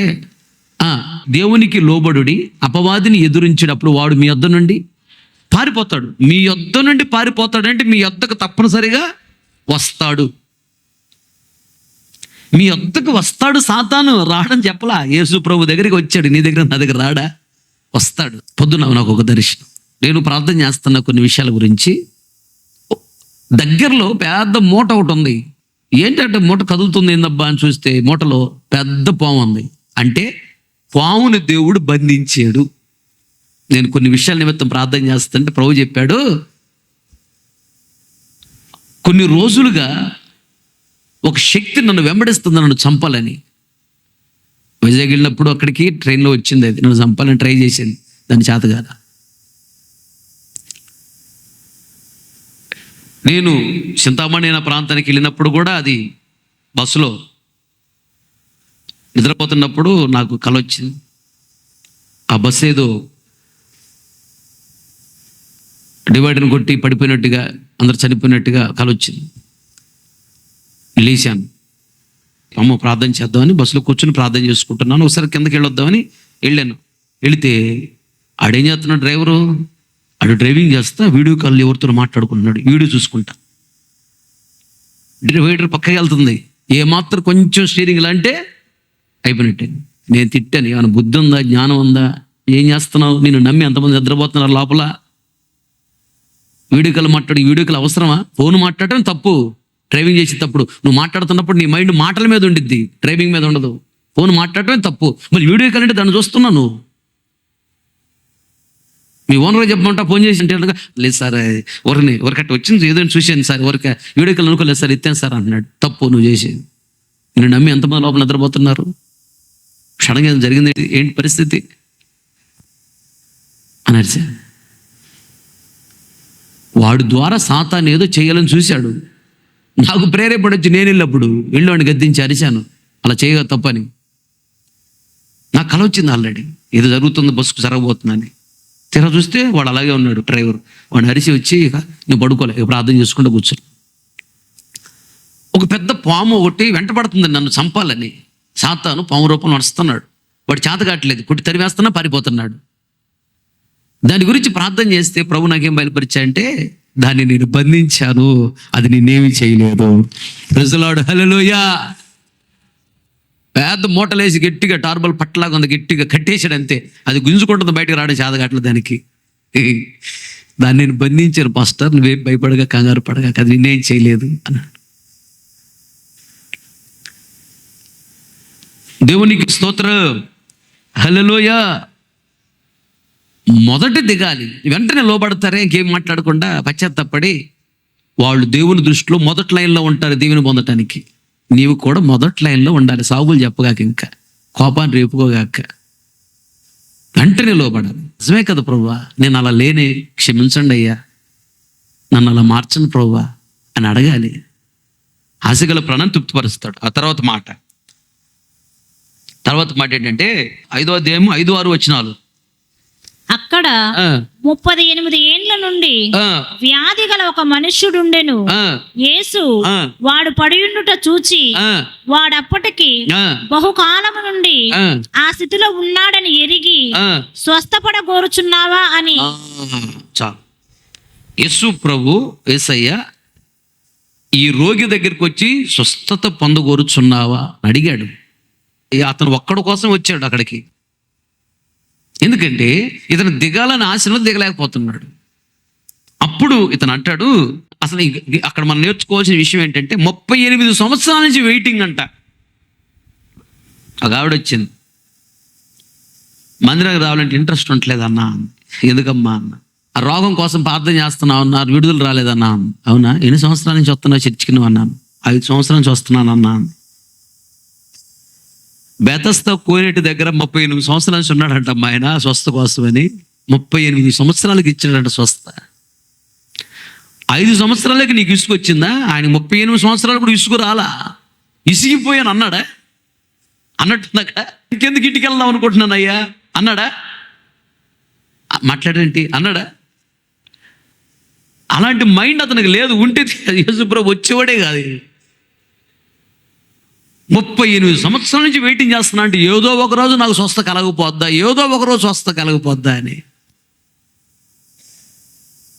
Speaker 1: దేవునికి లోబడుడి, అపవాదిని ఎదురించినప్పుడు వాడు మీ యొద్ద నుండి పారిపోతాడు. మీ యొద్ద నుండి పారిపోతాడు అంటే మీ యొద్దకు తప్పనిసరిగా వస్తాడు. మీ యొద్దకు వస్తాడు. సాతాను రాడని చెప్పలా. యేసు ప్రభు దగ్గరికి వచ్చాడు. నీ దగ్గర నా దగ్గర రాడా? వస్తాడు. పొద్దున నాకు ఒక దర్శనం. నేను ప్రార్థన చేస్తున్న కొన్ని విషయాల గురించి. దగ్గరలో పెద్ద మూట ఒకటి ఉంది. ఏంటంటే మూట కదులుతుంది ఏందబ్బా అని చూస్తే మూటలో పెద్ద పాము ఉంది. అంటే పాముని దేవుడు బంధించాడు. నేను కొన్ని విషయాల నిమిత్తం ప్రార్థన చేస్తుంటే ప్రభు చెప్పాడు, కొన్ని రోజులుగా ఒక శక్తి నన్ను వెంబడిస్తుంది, నన్ను చంపాలని. వైజాగ్ వెళ్ళినప్పుడు అక్కడికి ట్రైన్లో వచ్చింది. అది నన్ను చంపాలని ట్రై చేసింది, దాని చేత కాదు. నేను చింతామణి అనే ప్రాంతానికి వెళ్ళినప్పుడు కూడా అది బస్సులో నిద్రపోతున్నప్పుడు నాకు కల వచ్చింది. ఆ బస్సు ఏదో డివైడర్ని కొట్టి పడిపోయినట్టుగా, అందరు చనిపోయినట్టుగా కల వచ్చింది. లేచాను. అమ్మ ప్రార్థన చేద్దామని బస్సులో కూర్చొని ప్రార్థన చేసుకుంటున్నాను. ఒకసారి కిందకి వెళ్ళొద్దామని వెళ్ళాను. వెళితే ఆడేం చేస్తున్నాడు డ్రైవరు, ఆడు డ్రైవింగ్ చేస్తా వీడియో కాల్ ఎవరితో మాట్లాడుకుంటున్నాడు. వీడియో చూసుకుంటా. డివైడర్ పక్కకి వెళ్తుంది. ఏమాత్రం కొంచెం స్టీరింగ్ ఇలా అంటే అయిపోయినట్టే. నేను తిట్టాను, ఏమైనా బుద్ధి ఉందా, జ్ఞానం ఉందా, ఏం చేస్తున్నావు, నేను నమ్మి ఎంతమంది నిద్రపోతున్నారు లోపల. వీడియో కాల్ వీడియో కాల్ అవసరమా? ఫోన్ మాట్లాడటం తప్పు. డ్రైవింగ్ చేసేటప్పుడు నువ్వు మాట్లాడుతున్నప్పుడు నీ మైండ్ మాటల మీద ఉండిద్ది, డ్రైవింగ్ మీద ఉండదు. ఫోన్ మాట్లాడటమే తప్పు. మరి వీడియో కాల్ అంటే దాన్ని చూస్తున్నాను. మీ ఓనర్గా చెప్పమంటా ఫోన్ చేసి అంటే లేదు సార్, ఊరికట్ట వచ్చింది ఏదో చూశాను సార్, ఊరిక వీడియో కాల్ అనుకోలేదు సార్, ఎత్తాను సార్ అన్నాడు. తప్పు నువ్వు చేసేది. నేను నమ్మి ఎంతమంది లోపల నిద్రపోతున్నారు. క్షణంగా జరిగింది ఏంటి పరిస్థితి అన్నారు సార్. వాడి ద్వారా సాతాను ఏదో చేయాలని చూశాడు. నాకు ప్రేరేపడి వచ్చి నేను వెళ్ళినప్పుడు వెళ్ళి గద్దించి అరిశాను, అలా చేయగా తప్పని. నాకు కల వచ్చింది ఆల్రెడీ, ఏదో జరుగుతుంది, బస్సుకు జరగబోతుందని. తీరా చూస్తే వాడు అలాగే ఉన్నాడు డ్రైవర్. వాడిని అరిసి వచ్చి ఇక నేను పడుకోలే, ఇక ప్రార్థన చేసుకుంటూ కూర్చొని. ఒక పెద్ద పాము ఒకటి వెంటబడుతుంది నన్ను చంపాలని. సాతాను పాము రూపంలో నడుస్తున్నాడు. వాడు చేత కావట్లేదు, కుట్టి తరివేస్తున్నా పారిపోతున్నాడు. దాని గురించి ప్రార్థన చేస్తే ప్రభు నాకేం బయలుపరిచాయంటే, దాన్ని నేను బంధించాను, అది నేనేమి చేయలేదు. ప్రజలాడు హల్లెలూయా. పెద్ద మూటలేసి గట్టిగా టార్బల్ పట్టలాగా ఉంది, గట్టిగా కట్టేసాడు అంతే. అది గుంజుకుంటుంది, బయటకు రావడం చేతగాట్లేదు దానికి. దాన్ని నేను బంధించాను పాస్టర్, నువ్వేం భయపడగా కంగారు పడగా, అది నేనేం చేయలేదు అన్నాడు. దేవునికి స్తోత్రం, హల్లెలూయా. మొదట దిగాలి, వెంటనే లోబడతారే, ఇంకేం మాట్లాడకుండా పశ్చాత్తాపడి వాళ్ళు దేవుని దృష్టిలో మొదటి లైన్లో ఉంటారు దీవెని పొందటానికి. నీవు కూడా మొదటి లైన్లో ఉండాలి. సాగులు చెప్పగాక, ఇంకా కోపాన్ని రేపుకోగాక, వెంటనే లోబడాలి. నిజమే కదా ప్రభువా, నేను అలా లేని, క్షమించండి అయ్యా, నన్ను అలా మార్చండి ప్రభువా అని అడగాలి. ఆశగల ప్రాణాన్ని తృప్తిపరుస్తాడు. ఆ తర్వాత మాట ఏంటంటే 5వ అధ్యాయం 5-6 వచనాలు.
Speaker 2: అక్కడ 38 ఏండ్ల నుండి వ్యాధి గల ఒక మనుష్యుడుండెను. యేసు వాడు పడియుండుట చూచి వాడప్పటికి బహుకాలము నుండి ఆ స్థితిలో ఉన్నాడని ఎరిగి స్వస్థపడగోరుచున్నావా అని.
Speaker 1: చాలు. యేసు ప్రభు యేసయ్య ఈ రోగి దగ్గరికి వచ్చి స్వస్థత పొందగోరుచున్నావా అడిగాడు. అతను ఒక్కడి కోసం వచ్చాడు అక్కడికి. ఎందుకంటే ఇతను దిగాలని ఆశలో దిగలేకపోతున్నాడు. అప్పుడు ఇతను అంటాడు, అసలు అక్కడ మనం నేర్చుకోవాల్సిన విషయం ఏంటంటే 38 సంవత్సరాల నుంచి వెయిటింగ్ అంట. ఒక ఆవిడ వచ్చింది, మందిరానికి రావాలంటే ఇంట్రెస్ట్ ఉండలేదన్నా. ఎందుకమ్మా అన్న. ఆ రోగం కోసం ప్రార్థన చేస్తున్నావు అన్నారు, విడుదల రాలేదన్నా. అవునా, ఎన్ని సంవత్సరాల నుంచి వస్తున్నావు చర్చికి నువ్వు అన్నాను. 5 సంవత్సరాల నుంచి వస్తున్నాను అన్నా. బెతస్తా కోనేటి దగ్గర 38 సంవత్సరాల నుంచి ఉన్నాడంట అమ్మా ఆయన స్వస్థ కోసమని. 38 సంవత్సరాలకి ఇచ్చాడంట స్వస్థ. 5 సంవత్సరాలకి నీకు ఇసుకు వచ్చిందా? ఆయన 38 సంవత్సరాలు కూడా ఇసుకు రాలా. ఇసిగిపోయాను అన్నాడా? అన్నట్టున్నాక ఇంకెందుకు ఇంటికి వెళ్దాం అనుకుంటున్నాను అయ్యా అన్నాడా? మాట్లాడేంటి అన్నాడా? అలాంటి మైండ్ అతనికి లేదు. ఉంటే యేసుప్రభు వచ్చేవాడే కాదు. 38 సంవత్సరాల నుంచి వెయిటింగ్ చేస్తున్నా అంటే ఏదో ఒకరోజు నాకు స్వస్థ కలగపోద్దా, ఏదో ఒకరోజు స్వస్థ కలగపోద్దా అని.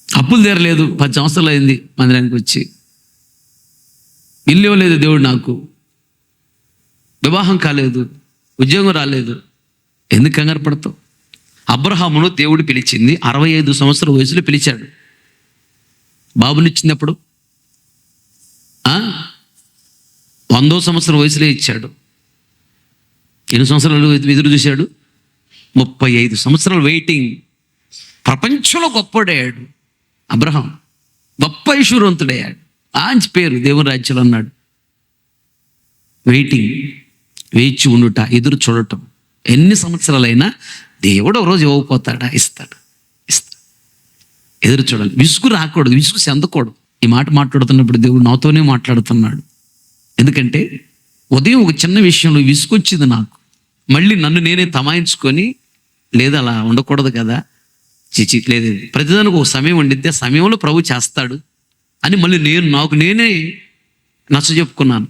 Speaker 1: అప్పులు తీరలేదు, 10 సంవత్సరాలు అయింది మందిరానికి వచ్చి. ఇల్లు ఇవ్వలేదు దేవుడు నాకు, వివాహం కాలేదు, ఉద్యోగం రాలేదు. ఎందుకు కంగారు పడతావు? అబ్రహామును దేవుడు పిలిచింది 65 సంవత్సరాల వయసులో పిలిచాడు. బాబునిచ్చినప్పుడు 100వ సంవత్సరం వయసులో ఇచ్చాడు. ఎన్ని సంవత్సరాలు ఎదురు చూశాడు? 35 సంవత్సరాలు వెయిటింగ్. ప్రపంచంలో గొప్పడయ్యాడు అబ్రహాం, గొప్ప ఐశ్వర్యవంతుడయ్యాడు. ఆంచి పేరు దేవుని రాజ్యంలో అన్నాడు. వెయిటింగ్, వేచి ఉండుట, ఎదురు చూడటం. ఎన్ని సంవత్సరాలైనా దేవుడు ఒక రోజు ఇవ్వకపోతాడా? ఇస్తాడు. ఎదురు చూడాలి. విసుగు రాకూడదు, విసుగు చెందకూడదు. ఈ మాట మాట్లాడుతున్నప్పుడు దేవుడు నాతోనే మాట్లాడుతున్నాడు. ఎందుకంటే ఉదయం ఒక చిన్న విషయంలో విసుకొచ్చింది నాకు. మళ్ళీ నన్ను నేనే తమాయించుకొని, లేదు అలా ఉండకూడదు కదా, చిచి లేదు, ప్రతిదానికి ఒక సమయం ఉండిద్ది, ఆ సమయంలో ప్రభు చేస్తాడు అని మళ్ళీ నాకు నేనే నచ్చ చెప్పుకున్నాను.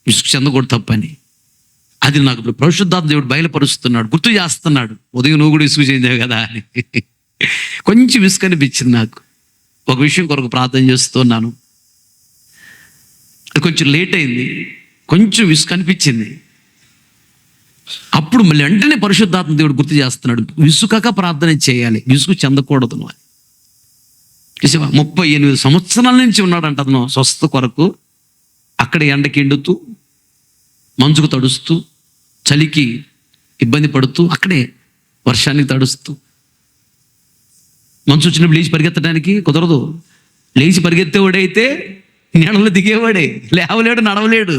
Speaker 1: విసుగు చెందకూడదు తప్పని. అది నాకు ఇప్పుడు పరిశుద్ధాత్మ దేవుడు బయలుపరుస్తున్నాడు, గుర్తు చేస్తున్నాడు. ఉదయం నువ్వు కూడా విసుగు చెందావు కదా అని. కొంచెం విసుగు అనిపించింది నాకు. ఒక విషయం కొరకు ప్రార్థన చేస్తున్నాను, కొంచెం లేట్ అయింది, కొంచెం విసుగు అనిపించింది. అప్పుడు మళ్ళీ వెంటనే పరిశుద్ధాత్మ దేవుడు గుర్తు చేస్తున్నాడు, విసుకక ప్రార్థన చేయాలి, విసుగు చెందకూడదు అని. 38 సంవత్సరాల నుంచి ఉన్నాడంట అతను స్వస్థత కొరకు. అక్కడ ఎండకి ఎండుతూ, మంచుకు తడుస్తూ, చలికి ఇబ్బంది పడుతూ, అక్కడే వర్షానికి తడుస్తూ. మంచు వచ్చినప్పుడు లేచి పరిగెత్తడానికి కుదరదు. లేచి పరిగెత్తేవాడైతే నీడలో దిగేవాడే, లేవలేడు, నడవలేడు.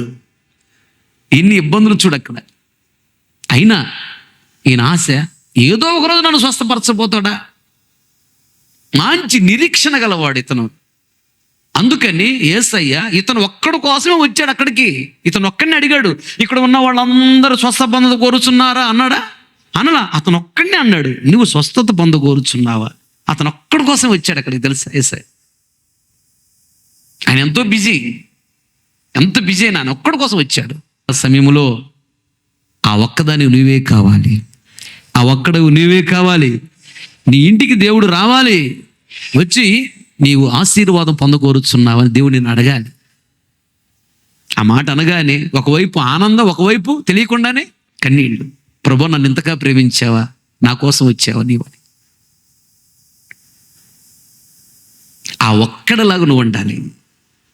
Speaker 1: ఎన్ని ఇబ్బందులు చూడక్కడ. అయినా ఈయన ఆశ, ఏదో ఒకరోజు నన్ను స్వస్థపరచబోతాడా. మంచి నిరీక్షణ గలవాడు ఇతను. అందుకని యేసయ్య ఇతను ఒక్కడి కోసమే వచ్చాడు అక్కడికి. ఇతను ఒక్కడిని అడిగాడు, ఇక్కడ ఉన్న వాళ్ళందరూ స్వస్థ పొంద కోరుచున్నారా అన్నాడా? అనలా. అతను ఒక్కడినే అన్నాడు, నువ్వు స్వస్థత పొంద కోరుచున్నావా. అతను ఒక్కడి కోసం వచ్చాడు అక్కడికి. తెలుసా యేసయ్య ఆయన ఎంత బిజీ అయినా ఆయన ఒక్కడి కోసం వచ్చాడు. ఆ సమయంలో ఆ ఒక్కదాని నువ్వే కావాలి, ఆ ఒక్కడు నువ్వే కావాలి. నీ ఇంటికి దేవుడు రావాలి, వచ్చి నీవు ఆశీర్వాదం పొందకోరుచున్నావని దేవుడు నిన్ను అడగాలి. ఆ మాట అనగానే ఒకవైపు ఆనందం, ఒకవైపు తెలియకుండానే కన్నీళ్ళు. ప్రభు నన్ను ఇంతగా ప్రేమించావా, నా కోసం వచ్చావా నీవని. ఆ ఒక్కడలాగా నువ్వు ఉండాలి.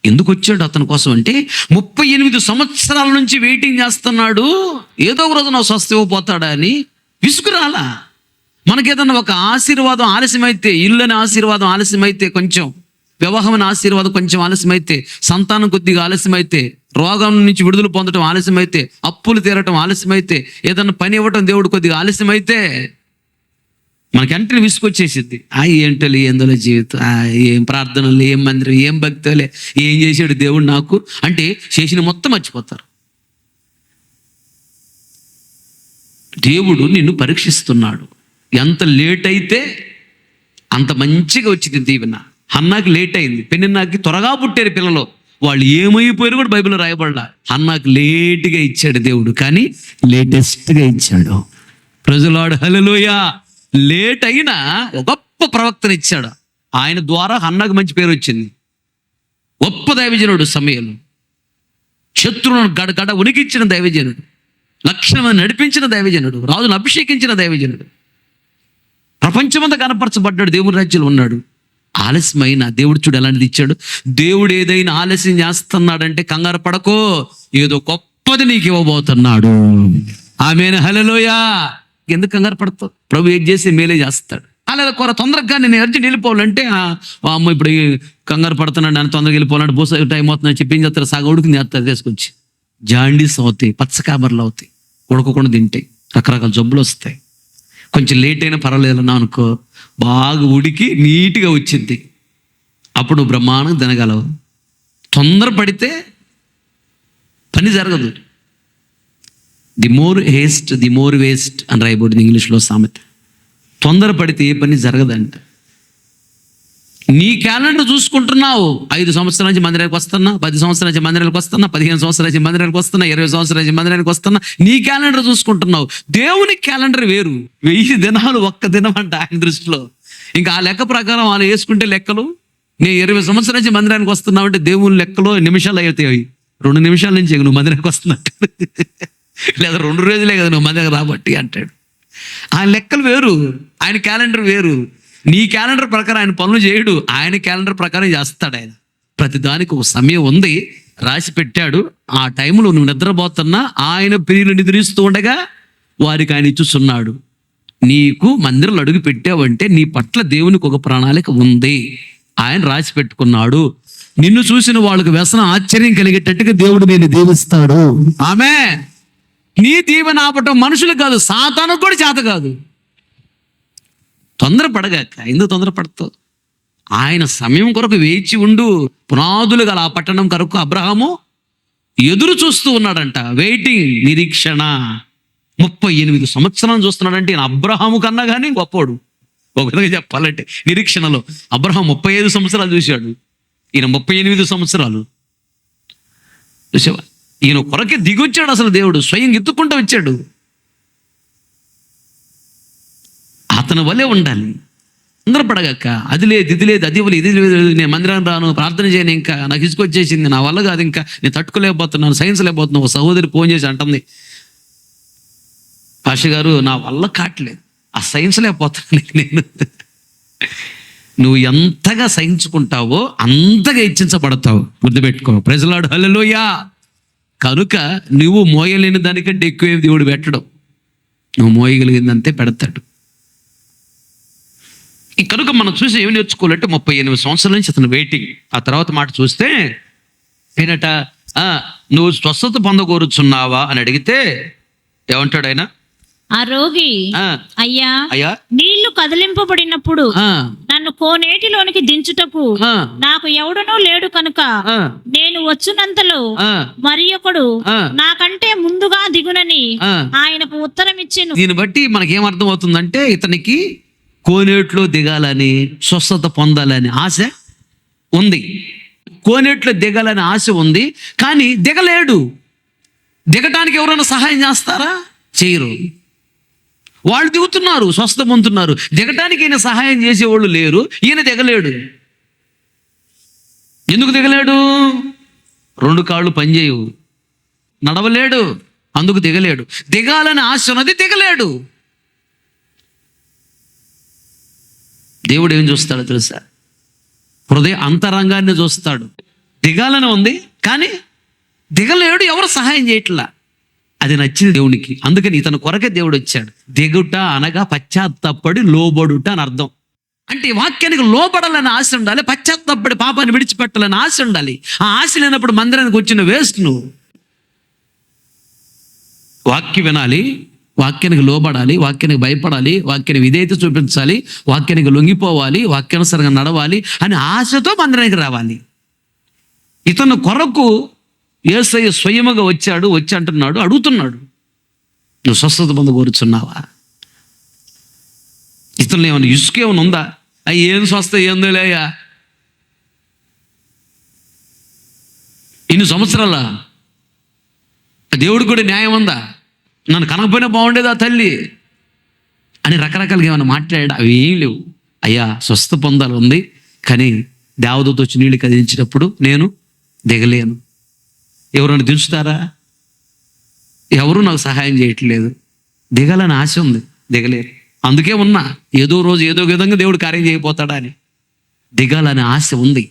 Speaker 1: ఎందుకు వచ్చాడు అతని కోసం అంటే 38 సంవత్సరాల నుంచి వెయిటింగ్ చేస్తున్నాడు, ఏదో ఒక రోజు నా స్వస్థ ఇవ్వబోతాడా అని. విసుగురాలా. మనకేదన్నా ఒక ఆశీర్వాదం ఆలస్యమైతే, ఇల్లుని ఆశీర్వాదం ఆలస్యమైతే, కొంచెం వివాహమైన ఆశీర్వాదం కొంచెం ఆలస్యమైతే, సంతానం కొద్దిగా ఆలస్యమైతే, రోగం నుంచి విడుదల పొందడం ఆలస్యమైతే, అప్పులు తీరటం ఆలస్యమైతే, ఏదన్నా పని ఇవ్వటం దేవుడు కొద్దిగా ఆలస్యమైతే మనకి వెంటనే విసుకొచ్చేసిద్ది. ఏంటోలే, ఏందోలే జీవితం, ఏం ప్రార్థనలు, ఏం మందిరం, ఏం భక్తులే, ఏం చేశాడు దేవుడు నాకు అంటే చేసిన మొత్తం మర్చిపోతారు. దేవుడు నిన్ను పరీక్షిస్తున్నాడు. ఎంత లేట్ అయితే అంత మంచిగా వచ్చింది దీవెన. హన్నాకి లేట్ అయింది, పెనిన్నాకి త్వరగా పుట్టారు పిల్లలు, వాళ్ళు ఏమైపోయారు కూడా బైబిల్లో రాయబడలా. హన్నాకి లేట్గా ఇచ్చాడు దేవుడు, కానీ లేటెస్ట్గా ఇచ్చాడు. ప్రజలాడు హల్లెలూయా. లేట్ అయినా గొప్ప ప్రవక్తను ఇచ్చాడు. ఆయన ద్వారా హన్నాకు మంచి పేరు వచ్చింది. గొప్ప దైవజనుడు సమూయేలు, శత్రువులను గడగడ ఉనికించిన దైవజనుడు, లక్షణం నడిపించిన దైవజనుడు, రాజును అభిషేకించిన దైవజనుడు, ప్రపంచమంతా కనపరచబడ్డాడు, దేవుని రాజ్యంలో ఉన్నాడు. ఆలస్యమైన దేవుడు చూడు ఎలాంటిది ఇచ్చాడు. దేవుడు ఏదైనా ఆలస్యం చేస్తున్నాడంటే కంగారు పడకో, ఏదో గొప్పది నీకు ఇవ్వబోతున్నాడు. ఆమేన్ హల్లెలూయా. ఎందుకు కంగారు పడతావు? ప్రభు ఏం చేసి మేలే చేస్తాడు. అలాగే తొందరగా నేను అర్జెంట్ వెళ్ళిపోవాలంటే అమ్మ ఇప్పుడు కంగారు పడుతున్నాడు, నేను తొందరగా వెళ్ళిపోవాలంటే బోస టైం అవుతుందని చెప్పి ఏం చేస్తారు, సగం ఉడికింది చేస్తారు తీసుకొచ్చి. జాండీస్ అవుతాయి, పచ్చకాబర్లు అవుతాయి, ఉడకకుండా తింటాయి, రకరకాల జబ్బులు వస్తాయి. కొంచెం లేట్ అయినా పర్వాలేదు అన్నా అనుకో, బాగా ఉడికి నీట్గా వచ్చింది, అప్పుడు బ్రహ్మాండంగా తినగలవు. తొందర పడితే పని జరగదు. The more haste the more waste అని రాయబడింది ఇంగ్లీష్లో సామెత. తొందర పడితే ఏ పని జరగదంట. నీ క్యాలెండర్ చూసుకుంటున్నావు, 5 సంవత్సరాల నుంచి మందిరానికి వస్తున్నా, 10 సంవత్సరాల నుంచి మందిరానికి వస్తున్నా, 15 సంవత్సరాల నుంచి మందిరానికి వస్తున్నా, 20 సంవత్సరాల నుంచి మందిరానికి వస్తున్నా, నీ క్యాలెండర్ చూసుకుంటున్నావు. దేవుని క్యాలెండర్ వేరు. 1000 దినాలు ఒక్క దినం అంట ఆయన దృష్టిలో. ఇంకా ఆ లెక్క ప్రకారం వాళ్ళు వేసుకుంటే లెక్కలు, నేను 20 సంవత్సరాల నుంచి మందిరానికి వస్తున్నావు అంటే దేవుని లెక్కలో నిమిషాలు అవుతాయి. 2 నిమిషాల నుంచి నువ్వు మందిరానికి వస్తున్నట్టు, లేదా 2 రోజులే కదా నువ్వు మందిరానికి రాబట్టి అంటాడు. ఆయన లెక్కలు వేరు, ఆయన క్యాలెండర్ వేరు. నీ క్యాలెండర్ ప్రకారం ఆయన పనులు చేయడు, ఆయన క్యాలెండర్ ప్రకారం చేస్తాడు. ఆయన ప్రతిదానికి ఒక సమయం ఉంది, రాసి పెట్టాడు. ఆ టైంలో నువ్వు నిద్రపోతున్నా ఆయన ప్రియులు నిద్రిస్తూ ఉండగా వారికి ఆయన ఇచ్చుస్తున్నాడు. నీకు మందిరంలో అడుగు పెట్టావంటే నీ పట్ల దేవునికి ఒక ప్రణాళిక ఉంది, ఆయన రాసి పెట్టుకున్నాడు. నిన్ను చూసిన వాళ్ళకి వ్యసనం ఆశ్చర్యం కలిగేటట్టుగా దేవుడు నేను దీవిస్తాడు. ఆమె నీ దీవెన ఆపటం మనుషులకు కాదు, సాతానుకు కూడా చేత కాదు. తొందరపడగాక, ఎందుకు తొందరపడతావు? ఆయన సమయం కొరకు వేచి ఉండు. పునాదులు గల ఆ పట్టణం కొరకు అబ్రహాము ఎదురు చూస్తూ ఉన్నాడంట. వెయిటింగ్, నిరీక్షణ. 38 సంవత్సరాలు చూస్తున్నాడంటే ఈయన అబ్రహాము కన్నా కానీ గొప్పోడు. ఒక విధంగా చెప్పాలంటే నిరీక్షణలో అబ్రహాం 35 సంవత్సరాలు చూశాడు, ఈయన 38 సంవత్సరాలు చూసావా? ఈయన కొరకే దిగొచ్చాడు. అసలు దేవుడు స్వయం ఎత్తుకుంటూ వచ్చాడు. అతని వల్లే ఉండాలి. తొందరపడగాక, అది లేదు ఇది లేదు అది లేదు ఇది లేదు, నేను మందిరాన్ని రాను, ప్రార్థన చేయను, ఇంకా నాకు ఇసుకొచ్చేసింది, నా వల్ల కాదు, ఇంకా నేను తట్టుకోలేకపోతున్నాను, సైన్స్ లేకపోతున్నాను. ఒక సహోదరి ఫోన్ చేసి అంటుంది, పాష గారు నా వల్ల కావట్లేదు, ఆ సైన్స్ లేకపోతున్నాను నేను. నువ్వు ఎంతగా సహించుకుంటావో అంతగా హెచ్చించబడతావు, గుర్తుపెట్టుకో. ప్రైజ్ లార్డ్, హల్లెలూయా. కనుక నువ్వు మోయలేని దానికంటే ఎక్కువ దేవుడు పెట్టడం, నువ్వు మోయగలిగిందంతే పెడతాడు. ఈ కనుక మనం చూసి ఏమి నేర్చుకోవాలంటే 38 సంవత్సరాల నుంచి అతను వెయిటింగ్. ఆ తర్వాత మాట చూస్తే ఏనట, నువ్వు స్వస్థత పొందగోరుచున్నావా అని అడిగితే ఏమంటాడు ఆయన?
Speaker 2: ఆ రోగి, అయ్యా
Speaker 1: అయ్యా
Speaker 2: నీళ్లు కదిలింపబడినప్పుడు నన్ను కోనేటిలోనికి దించుటకు నాకు ఎవడనూ లేడు కనుక నేను వచ్చినంతలో మరి ఒకడు నాకంటే ముందుగా దిగునని ఆయనకు ఉత్తరం ఇచ్చెను.
Speaker 1: దీన్ని బట్టి మనకేం అర్థం అవుతుందంటే ఇతనికి కోనేట్లో దిగాలని, స్వస్థత పొందాలని ఆశ ఉంది. కోనేట్లో దిగాలని ఆశ ఉంది, కానీ దిగలేడు. దిగటానికి ఎవరైనా సహాయం చేస్తారా? చేయరు. వాళ్ళు దిగుతున్నారు, స్వస్థత పొందుతున్నారు. దిగటానికి ఈయన సహాయం చేసేవాళ్ళు లేరు. ఈయన దిగలేడు. ఎందుకు దిగలేడు? 2 కాళ్ళు పనిచేయవు, నడవలేడు, అందుకు దిగలేడు. దిగాలని ఆశ ఉన్నది, దిగలేడు. దేవుడు ఏం చూస్తాడో తెలుసా? హృదయ అంతరంగాన్ని చూస్తాడు. దిగాలని ఉంది కానీ దిగలేడు, ఎవరు సహాయం చేయట్లా. అది నచ్చింది దేవునికి. అందుకని ఇతను కొరకే దేవుడు వచ్చాడు. దిగుట అనగా పశ్చాత్తాపడి లోబడుట అని అర్థం. అంటే ఈ వాక్యానికి లోబడాలని ఆశ ఉండాలి, పశ్చాత్తాపడి పాపాన్ని విడిచిపెట్టాలని ఆశ ఉండాలి. ఆ ఆశ లేనప్పుడు మందిరానికి వచ్చిన వేస్ట్ నువ్వు. వాక్యం వినాలి, వాక్యానికి లోబడాలి, వాక్యానికి భయపడాలి, వాక్యానికి విధేయత చూపించాలి, వాక్యానికి లొంగిపోవాలి, వాక్యానుసారంగా నడవాలి అని ఆశతో మందిరానికి రావాలి. ఇతను కొరకు యేసయ్య స్వయముగా వచ్చాడు. వచ్చి అంటున్నాడు, అడుగుతున్నాడు, నువ్వు స్వస్థత పొందగోరుచున్నావా? ఇతను ఏమైనా ఇసుకేమైనా ఉందా? ఏం స్వస్థ ఏందో లేయా, ఇన్ని సంవత్సరాల దేవుడు కూడా న్యాయం ఉందా? నన్ను కనకపోయినా బాగుండేదా తల్లి అని రకరకాలుగా ఏమైనా మాట్లాడాడు. అవి ఏం లేవు. అయ్యా స్వస్థ పొందాలి ఉంది, కానీ దేవదూత వచ్చి నీళ్ళు కదిలించినప్పుడు నేను దిగలేను. ఎవరైనా దించుతారా? ఎవరు నాకు సహాయం చేయట్లేదు. దిగాలని ఆశ ఉంది, దిగలేరు. అందుకే ఉన్నా, ఏదో రోజు ఏదో విధంగా దేవుడు కార్యం చేయబోతాడా అని. దిగాలని ఆశ ఉంది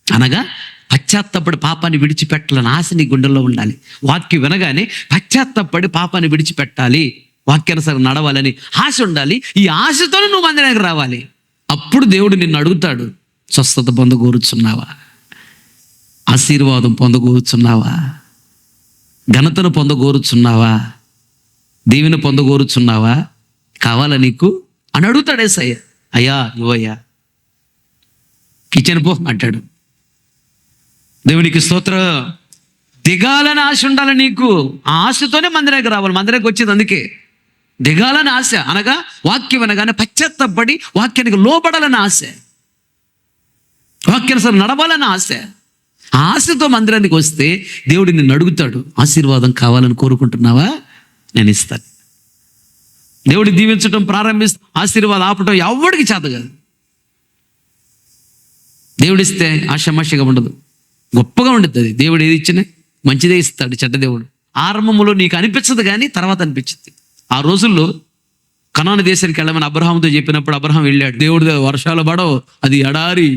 Speaker 1: అనగా పశ్చాత్తపడి పాపాన్ని విడిచిపెట్టాలని ఆశ నీ గుండెల్లో ఉండాలి. వాక్యం వినగానే పశ్చాత్తపడి పాపాన్ని విడిచిపెట్టాలి. వాక్యానుసారం నడవాలని ఆశ ఉండాలి. ఈ ఆశతోనే నువ్వు మందిరానికి రావాలి. అప్పుడు దేవుడు నిన్ను అడుగుతాడు, స్వస్థత పొందగోరుచున్నావా, ఆశీర్వాదం పొందగోరుచున్నావా, ఘనతను పొందగోరుచున్నావా, దీవెన పొందగోరుచున్నావా, కావాలా నీకు అని అడుగుతాడు యేసయ్య. అయ్యా ఇవ్వయ్యా, కిచెన్ పో అంటాడు. దేవునికి స్తోత్రం. దిగాలని ఆశ ఉండాలి నీకు. ఆ ఆశతోనే మందిరానికి రావాలి. మందిరానికి వచ్చేది అందుకే. దిగాలని ఆశ అనగా వాక్యం అనగానే పశ్చాత్తపడి వాక్యానికి లోబడాలని ఆశ, వాక్యానుసారం నడవాలని ఆశ. ఆ ఆశతో మందిరానికి వస్తే దేవుడు నిన్ను అడుగుతాడు, ఆశీర్వాదం కావాలని కోరుకుంటున్నావా, నేను ఇస్తాను. దేవుడు దీవించడం ప్రారంభిస్తే ఆశీర్వాదం ఆపటం ఎవడికి చేత కాదు. దేవుడిస్తే ఆషామాషిగా ఉండదు, గొప్పగా ఉండుతుంది. దేవుడు ఏది ఇచ్చినా మంచిదే ఇస్తాడు. చెడ్డ దేవుడు ఆరంభంలో నీకు అనిపించదు, కానీ తర్వాత అనిపించింది. ఆ రోజుల్లో కనాను దేశానికి వెళ్ళమని అబ్రహాముతో చెప్పినప్పుడు అబ్రహాం వెళ్ళాడు. దేవుడు వర్షాలు పడవు, అది ఎడారి,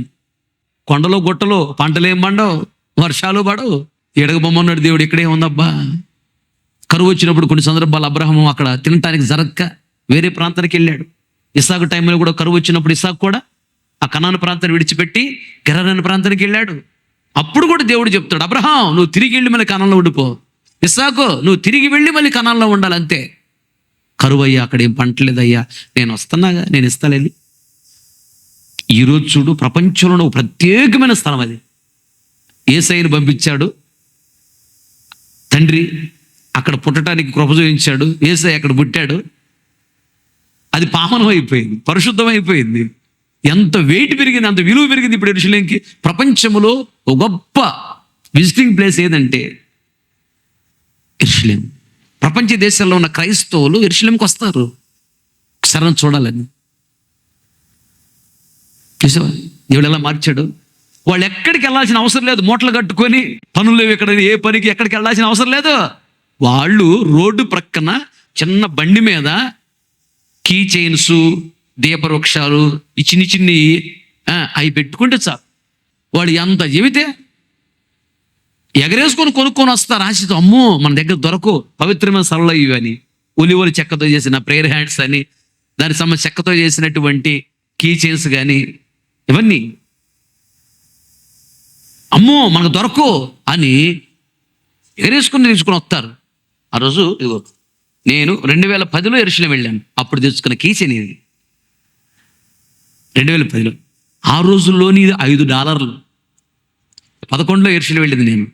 Speaker 1: కొండలో గుట్టలో పంటలేం పండవు, వర్షాలు పడవు. ఎడగబొమ్మన్నాడు దేవుడు. ఇక్కడే ఉందబ్బా. కరువు వచ్చినప్పుడు కొన్ని సందర్భాలు అబ్రహాము అక్కడ తినటానికి జరగక వేరే ప్రాంతానికి వెళ్ళాడు. ఇస్సాకు టైంలో కూడా కరువు వచ్చినప్పుడు ఇస్సాకు కూడా ఆ కనాను ప్రాంతాన్ని విడిచిపెట్టి గెరారు అనే ప్రాంతానికి వెళ్ళాడు. అప్పుడు కూడా దేవుడు చెప్తాడు, అబ్రహాం నువ్వు తిరిగి వెళ్ళి మళ్ళీ కనాల్లో ఉండిపో, ఇస్సాకు నువ్వు తిరిగి వెళ్ళి మళ్ళీ కనాల్లో ఉండాలి, అంతే. కరువు అయ్యా, అక్కడ ఏం పంటలేదయ్యా, నేను వస్తున్నాగా, నేను ఇస్తాలేని. ఈరోజు చూడు, ప్రపంచంలో ఒక ప్రత్యేకమైన స్థలం అది. యేసయ్యను పంపించాడు తండ్రి, అక్కడ పుట్టడానికి కృప చూపించాడు. యేసయ్య అక్కడ పుట్టాడు. అది పావనం అయిపోయింది, పరిశుద్ధం అయిపోయింది. ఎంత వెయిట్ పెరిగింది, అంత విలువ పెరిగింది ఇప్పుడు యెరూషలేంకి. ప్రపంచంలో ఒక గొప్ప విజిటింగ్ ప్లేస్ ఏదంటే యెరూషలేం. ప్రపంచ దేశాల్లో ఉన్న క్రైస్తవులు యెరూషలేంకి వస్తారు ఒకసారి చూడాలని. చూసావా దేవుడు ఎలా మార్చాడు. వాళ్ళు ఎక్కడికి వెళ్ళాల్సిన అవసరం లేదు, మూటలు కట్టుకొని పనులు ఎక్కడ ఏ పనికి ఎక్కడికి వెళ్ళాల్సిన అవసరం లేదు. వాళ్ళు రోడ్డు ప్రక్కన చిన్న బండి మీద కీ చైన్స్, దీపవృక్షాలు, ఈ చిన్ని చిన్ని అవి పెట్టుకుంటే చాలు. వాళ్ళు ఎంత చెబితే ఎగరేసుకొని కొనుక్కొని వస్తారు ఆశతో. అమ్మో మన దగ్గర దొరకు పవిత్రమైన సరళ ఇవి అని, ఒలివలి చెక్కతో చేసిన ప్రేయర్ హ్యాండ్స్ అని, దానికి సంబంధించి చెక్కతో చేసినటువంటి కీ చైన్స్ కానీ, ఇవన్నీ అమ్మో మనకు దొరకు అని ఎగరేసుకుని తీసుకుని వస్తారు. ఆ రోజు ఇదిగో నేను 2010లో యెరూషలేం వెళ్ళాను. అప్పుడు తెచ్చుకున్న కీ చైన్ ఇది 2010లో. ఆ రోజుల్లోని ఇది $5. 11లో యెరూషలేం వెళ్ళింది నేను.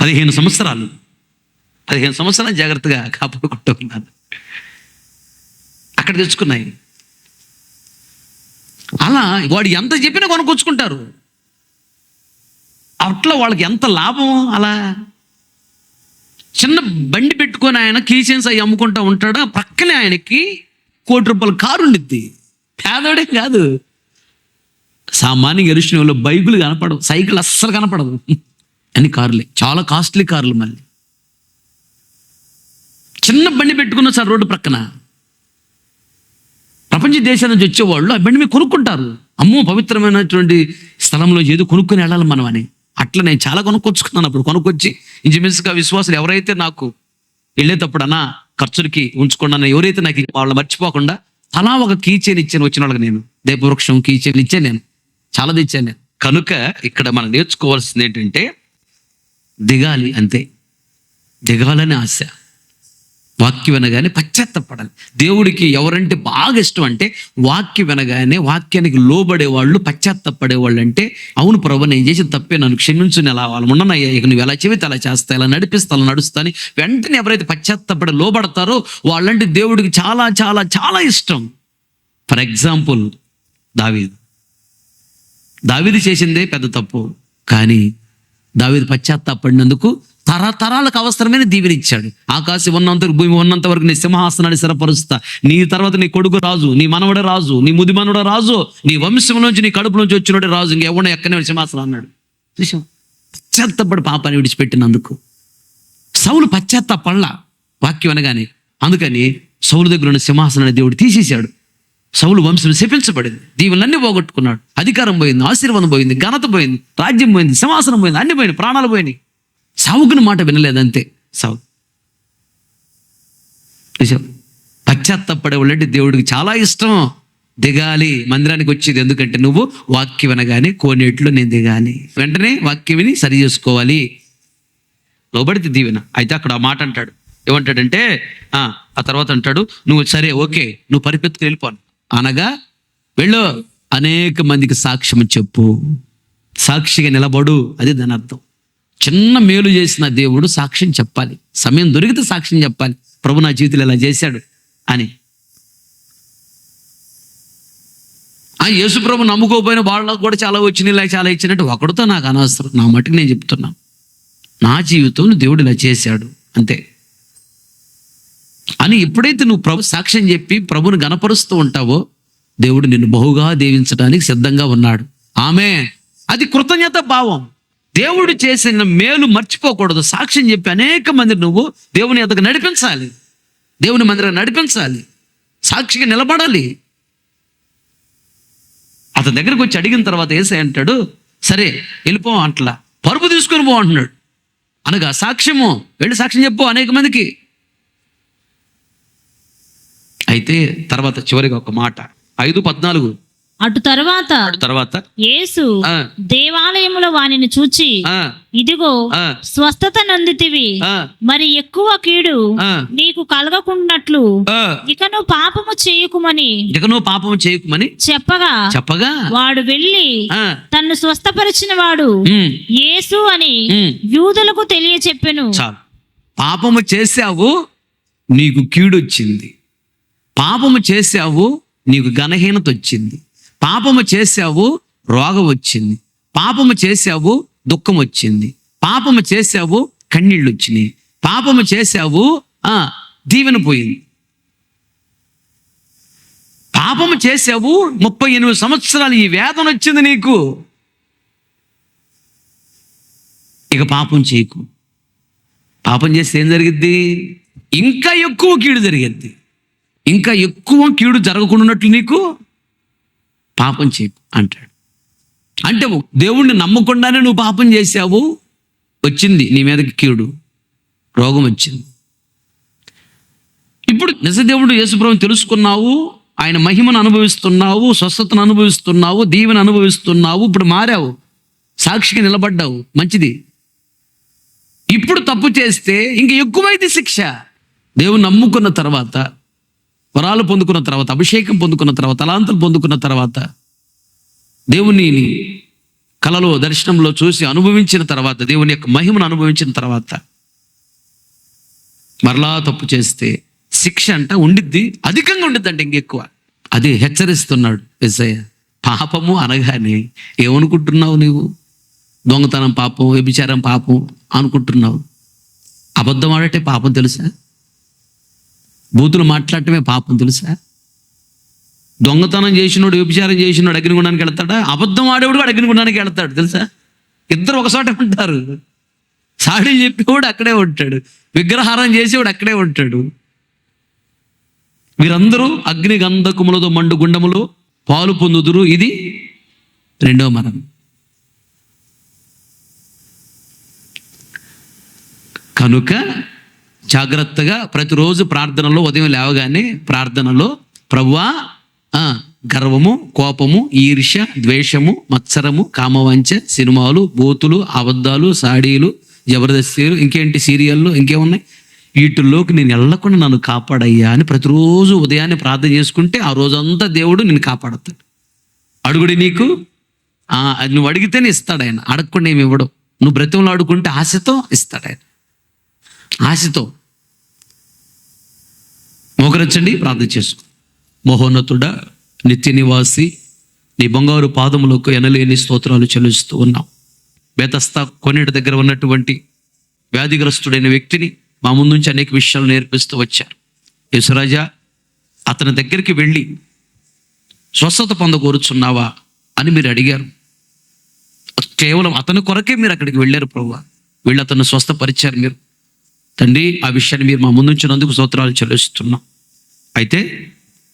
Speaker 1: 15 సంవత్సరాలు జాగ్రత్తగా కాపాడుకుంటూ ఉన్నాను. అక్కడ తెచ్చుకున్నాయి. అలా వాడు ఎంత చెప్పినా కొనుక్కొచ్చుకుంటారు. అట్లా వాళ్ళకి ఎంత లాభం. అలా చిన్న బండి పెట్టుకొని ఆయన కీచెన్స్ అవి అమ్ముకుంటూ ఉంటాడు. పక్కనే ఆయనకి ₹1,00,00,000 కారు ఉండిద్ది. పేదోడే కాదు. సామాన్యంగా యెరూషలేంలో బైకులు కనపడవు, సైకిల్ అస్సలు కనపడదు, అన్ని కార్లే, చాలా కాస్ట్లీ కార్లు. మళ్ళీ చిన్న బండి పెట్టుకున్న సార్ రోడ్డు ప్రక్కన. ప్రపంచ దేశాల నుంచి వచ్చేవాళ్ళు ఆ బండి మీద కొనుక్కుంటారు. అమ్మో పవిత్రమైనటువంటి స్థలంలో ఏదో కొనుక్కొని వెళ్ళాలి మనం అని. అట్లా నేను చాలా కొనుక్కొచ్చుకున్నాను. అప్పుడు కొనుక్కొచ్చి ఇంచుమించుగా విశ్వాసులు ఎవరైతే నాకు వెళ్ళేటప్పుడు అన్నా ఖర్చులకి ఉంచుకున్నాను, ఎవరైతే నాకు వాళ్ళు మర్చిపోకుండా తలా ఒక కీ చైన్ ఇచ్చాను వచ్చిన వాళ్ళకి. నేను దీపవృక్షం కీ చైన్ ఇచ్చాను, నేను చాలా తెచ్చాను నేను. కనుక ఇక్కడ మనం నేర్చుకోవాల్సింది ఏంటంటే దిగాలి, అంతే. దిగాలని ఆశ, వాక్యం వినగానే పశ్చాత్తపడాలి. దేవుడికి ఎవరంటే బాగా ఇష్టం అంటే వాక్యం వినగానే వాక్యానికి లోబడే వాళ్ళు, పశ్చాత్తపడేవాళ్ళు. అంటే అవును ప్రభు నేను చేసిన తప్పే, నన్ను క్షమించు, అలా వాళ్ళు ఉండనయ్యా, ఇక నువ్వు ఎలా చెబితే అలా చేస్తా, ఇలా నడిపిస్తా అలా నడుస్తాని వెంటనే ఎవరైతే పశ్చాత్తపడి లోబడతారో వాళ్ళంటే దేవుడికి చాలా చాలా చాలా ఇష్టం. ఫర్ ఎగ్జాంపుల్ దావీదు చేసిందే పెద్ద తప్పు, కానీ దావీదు పశ్చాత్తాపడినందుకు తరతరాలకు అవసరమైన దీవెనిచ్చాడు. ఆకాశం ఉన్నంత వరకు, భూమి ఉన్నంత వరకు నీ సింహాసనాన్ని స్థిరపరుస్తా, నీ తర్వాత నీ కొడుకు రాజు, నీ మనవడే రాజు, నీ ముది మనవడ రాజు, నీ వంశంలోంచి నీ కడుపులోంచి వచ్చినోడే రాజు, ఇంకెవడో ఎక్కనే సింహాసనం అన్నాడు. చూసాం, పశ్చాత్తపడి పాపాన్ని విడిచిపెట్టినందుకు. సౌలు పశ్చాత్తాపడలా వాక్యం అనగానే. అందుకని సౌలు దగ్గర ఉన్న సింహాసనాన్ని దేవుడు తీసేశాడు. సౌలు వంశం శపించబడింది, దీవులన్నీ పోగొట్టుకున్నాడు, అధికారం పోయింది, ఆశీర్వాదం పోయింది, ఘనత పోయింది, రాజ్యం పోయింది, సింహాసనం పోయింది, అన్ని పోయింది, ప్రాణాలు పోయినాయి. సావుకుని మాట వినలేదంతే. సావు నిజం. పశ్చాత్తాపడే వాళ్ళంటే దేవుడికి చాలా ఇష్టం. దిగాలి మందిరానికి వచ్చేది ఎందుకంటే నువ్వు వాక్యం వినగానే కోనేట్లో నేను దిగాలి, వెంటనే వాక్యం విని సరి చేసుకోవాలి, లోబడితే దీవెన. అయితే అక్కడ ఆ మాట అంటాడు, ఏమంటాడంటే ఆ తర్వాత అంటాడు, నువ్వు సరే ఓకే నువ్వు పరిపెత్తుకు వెళ్ళిపోను అనగా వెళ్ళు, అనేక మందికి సాక్ష్యం చెప్పు, సాక్షిగా నిలబడు. అది దాని అర్థం. చిన్న మేలు చేసిన దేవుడు సాక్ష్యం చెప్పాలి, సమయం దొరికితే సాక్ష్యం చెప్పాలి, ప్రభు నా జీవితంలో ఇలా చేశాడు అని. యేసు ప్రభు నమ్ముకోపోయిన వాళ్ళకు కూడా చాలా వచ్చినాయి, ఇలా చాలా ఇచ్చినట్టు ఒకడితో నాకు అనవసరం. నా మటుకు నేను చెప్తున్నా, నా జీవితంలో దేవుడు ఇలా చేశాడు అంతే అని. ఎప్పుడైతే నువ్వు ప్రభు సాక్ష్యం చెప్పి ప్రభుని గణపరుస్తూ ఉంటావో దేవుడు నిన్ను బహుగా దీవించడానికి సిద్ధంగా ఉన్నాడు. ఆమేన్. అది కృతజ్ఞత భావం. దేవుడు చేసిన మేలు మర్చిపోకూడదు. సాక్ష్యం చెప్పి అనేక మంది నువ్వు దేవుని ఎదుగు నడిపించాలి, దేవుని మందిరం నడిపించాలి, సాక్షిగా నిలబడాలి. అతని దగ్గరకు వచ్చి అడిగిన తర్వాత యేసయ్య అంటాడు, సరే వెళ్ళిపో అంటలా, పరుపు తీసుకొని పో అంటున్నాడు. అనగా సాక్ష్యము, వెళ్ళి సాక్ష్యం చెప్పు అనేక మందికి. అయితే తర్వాత చివరిగా ఒక మాట 5:14.
Speaker 2: అటు తర్వాత యేసు దేవాలయములో వానిని చూచి, ఇదిగో స్వస్థత నొందితివి, మరి ఎక్కువ కీడు నీకు కలగకున్నట్లు ఇకను పాపము చేయకుమని చెప్పగా వాడు వెళ్ళి తన్ను స్వస్థపరిచిన వాడు యేసు అని యూదులకు తెలియచెప్పెను.
Speaker 1: పాపము చేశావు, నీకు కీడొచ్చింది. పాపము చేశావు, నీకు ఘనహీనత వచ్చింది. పాపము చేశావు, రోగం వచ్చింది. పాపము చేశావు, దుఃఖం వచ్చింది. పాపము చేశావు, కన్నీళ్ళు వచ్చినాయి. పాపము చేశావు, దీవెన పోయింది. పాపము చేశావు, 38 సంవత్సరాలు ఈ వేదన వచ్చింది నీకు. ఇక పాపం చేయకు. పాపం చేస్తే ఏం జరిగిద్ది? ఇంకా ఎక్కువ కీడు జరిగిద్ది. ఇంకా ఎక్కువ కీడు జరగకుండాన్నట్లు నీకు పాపం చేయకు అంటాడు. అంటే దేవుణ్ణి నమ్మకుండానే నువ్వు పాపం చేశావు, వచ్చింది నీ మీదకి కీడు, రోగం వచ్చింది. ఇప్పుడు నిజదేవుడు యేసుప్రభువుని తెలుసుకున్నావు, ఆయన మహిమను అనుభవిస్తున్నావు, స్వస్థతను అనుభవిస్తున్నావు, దీవెన అనుభవిస్తున్నావు. ఇప్పుడు మారావు, సాక్షిగా నిలబడ్డావు, మంచిది. ఇప్పుడు తప్పు చేస్తే ఇంక ఎక్కువైంది శిక్ష. దేవుని నమ్ముకున్న తర్వాత, వరాలు పొందుకున్న తర్వాత, అభిషేకం పొందుకున్న తర్వాత, తలాంతులు పొందుకున్న తర్వాత, దేవుని కలలో దర్శనంలో చూసి అనుభవించిన తర్వాత, దేవుని యొక్క మహిమను అనుభవించిన తర్వాత మరలా తప్పు చేస్తే శిక్ష అంట ఉండిద్ది, అధికంగా ఉండిద్ది అంటే ఇంకెక్కువ. అది హెచ్చరిస్తున్నాడు యేసయ్య. పాపము అనగానే ఏమనుకుంటున్నావు నీవు? దొంగతనం పాపం, వ్యభిచారం పాపం అనుకుంటున్నావు. అబద్ధం ఆడటే పాపం తెలుసా? బూతులు మాట్లాడటమే పాపం తెలుసా? దొంగతనం చేసినోడు, వ్యభిచారం చేసినోడు అగ్నిగుండానికి వెళ్తాడా? అబద్ధం ఆడేవాడు కూడా అగ్నిగుండానికి వెళ్తాడు తెలుసా? ఇద్దరు ఒకసారి ఉంటారు. సాడీ చెప్పేవాడు అక్కడే ఉంటాడు, విగ్రహారం చేసేవాడు అక్కడే ఉంటాడు. వీరందరూ అగ్ని గంధకములతో మండు గుండములో పాలు పొందుదురు. ఇది 2వ మరణం. కనుక జాగ్రత్తగా ప్రతిరోజు ప్రార్థనలో, ఉదయం లేవగానే ప్రార్థనలో, ప్రభువా గర్వము, కోపము, ఈర్ష్య, ద్వేషము, మత్సరము, కామవంచ, సినిమాలు, బూతులు, అబద్ధాలు, సాడీలు, జబర్దస్తీలు, ఇంకేంటి సీరియళ్ళు, ఇంకేమున్నాయి, వీటిల్లోకి నేను వెళ్ళకుండా నన్ను కాపాడయ్యా అని ప్రతిరోజు ఉదయాన్నే ప్రార్థన చేసుకుంటే ఆ రోజంతా దేవుడు నిన్ను కాపాడుతాడు. అడుగుడి నీకు, అది నువ్వు అడిగితేనే ఇస్తాడు ఆయన, అడగకుండా ఏమి ఇవ్వడు. నువ్వు బ్రతిమలో అడుగుంటే ఆశతో ఇస్తాడు ఆయన, ఆశతో. మోకరించండి, ప్రార్థన చేసుకో. మహోన్నతుడా, నిత్య నివాసి, నీ బంగారు పాదములకు ఎనలేని స్తోత్రాలు చెల్లిస్తూ ఉన్నాం. బెతస్తా కొన్నిటి దగ్గర ఉన్నటువంటి వ్యాధిగ్రస్తుడైన వ్యక్తిని మా ముందు నుంచి అనేక విషయాలు నేర్పిస్తూ వచ్చారు. యేసురాజా, అతని దగ్గరికి వెళ్ళి స్వస్థత పొందకూరుచున్నావా అని మీరు అడిగారు. కేవలం అతని కొరకే మీరు అక్కడికి వెళ్ళారు ప్రభువా. వీళ్ళు అతను స్వస్థపరిచారు మీరు తండ్రి. ఆ విషయాన్ని మీరు మా ముందు ఉంచినందుకు స్తోత్రాలు చెల్లిస్తున్నాం. అయితే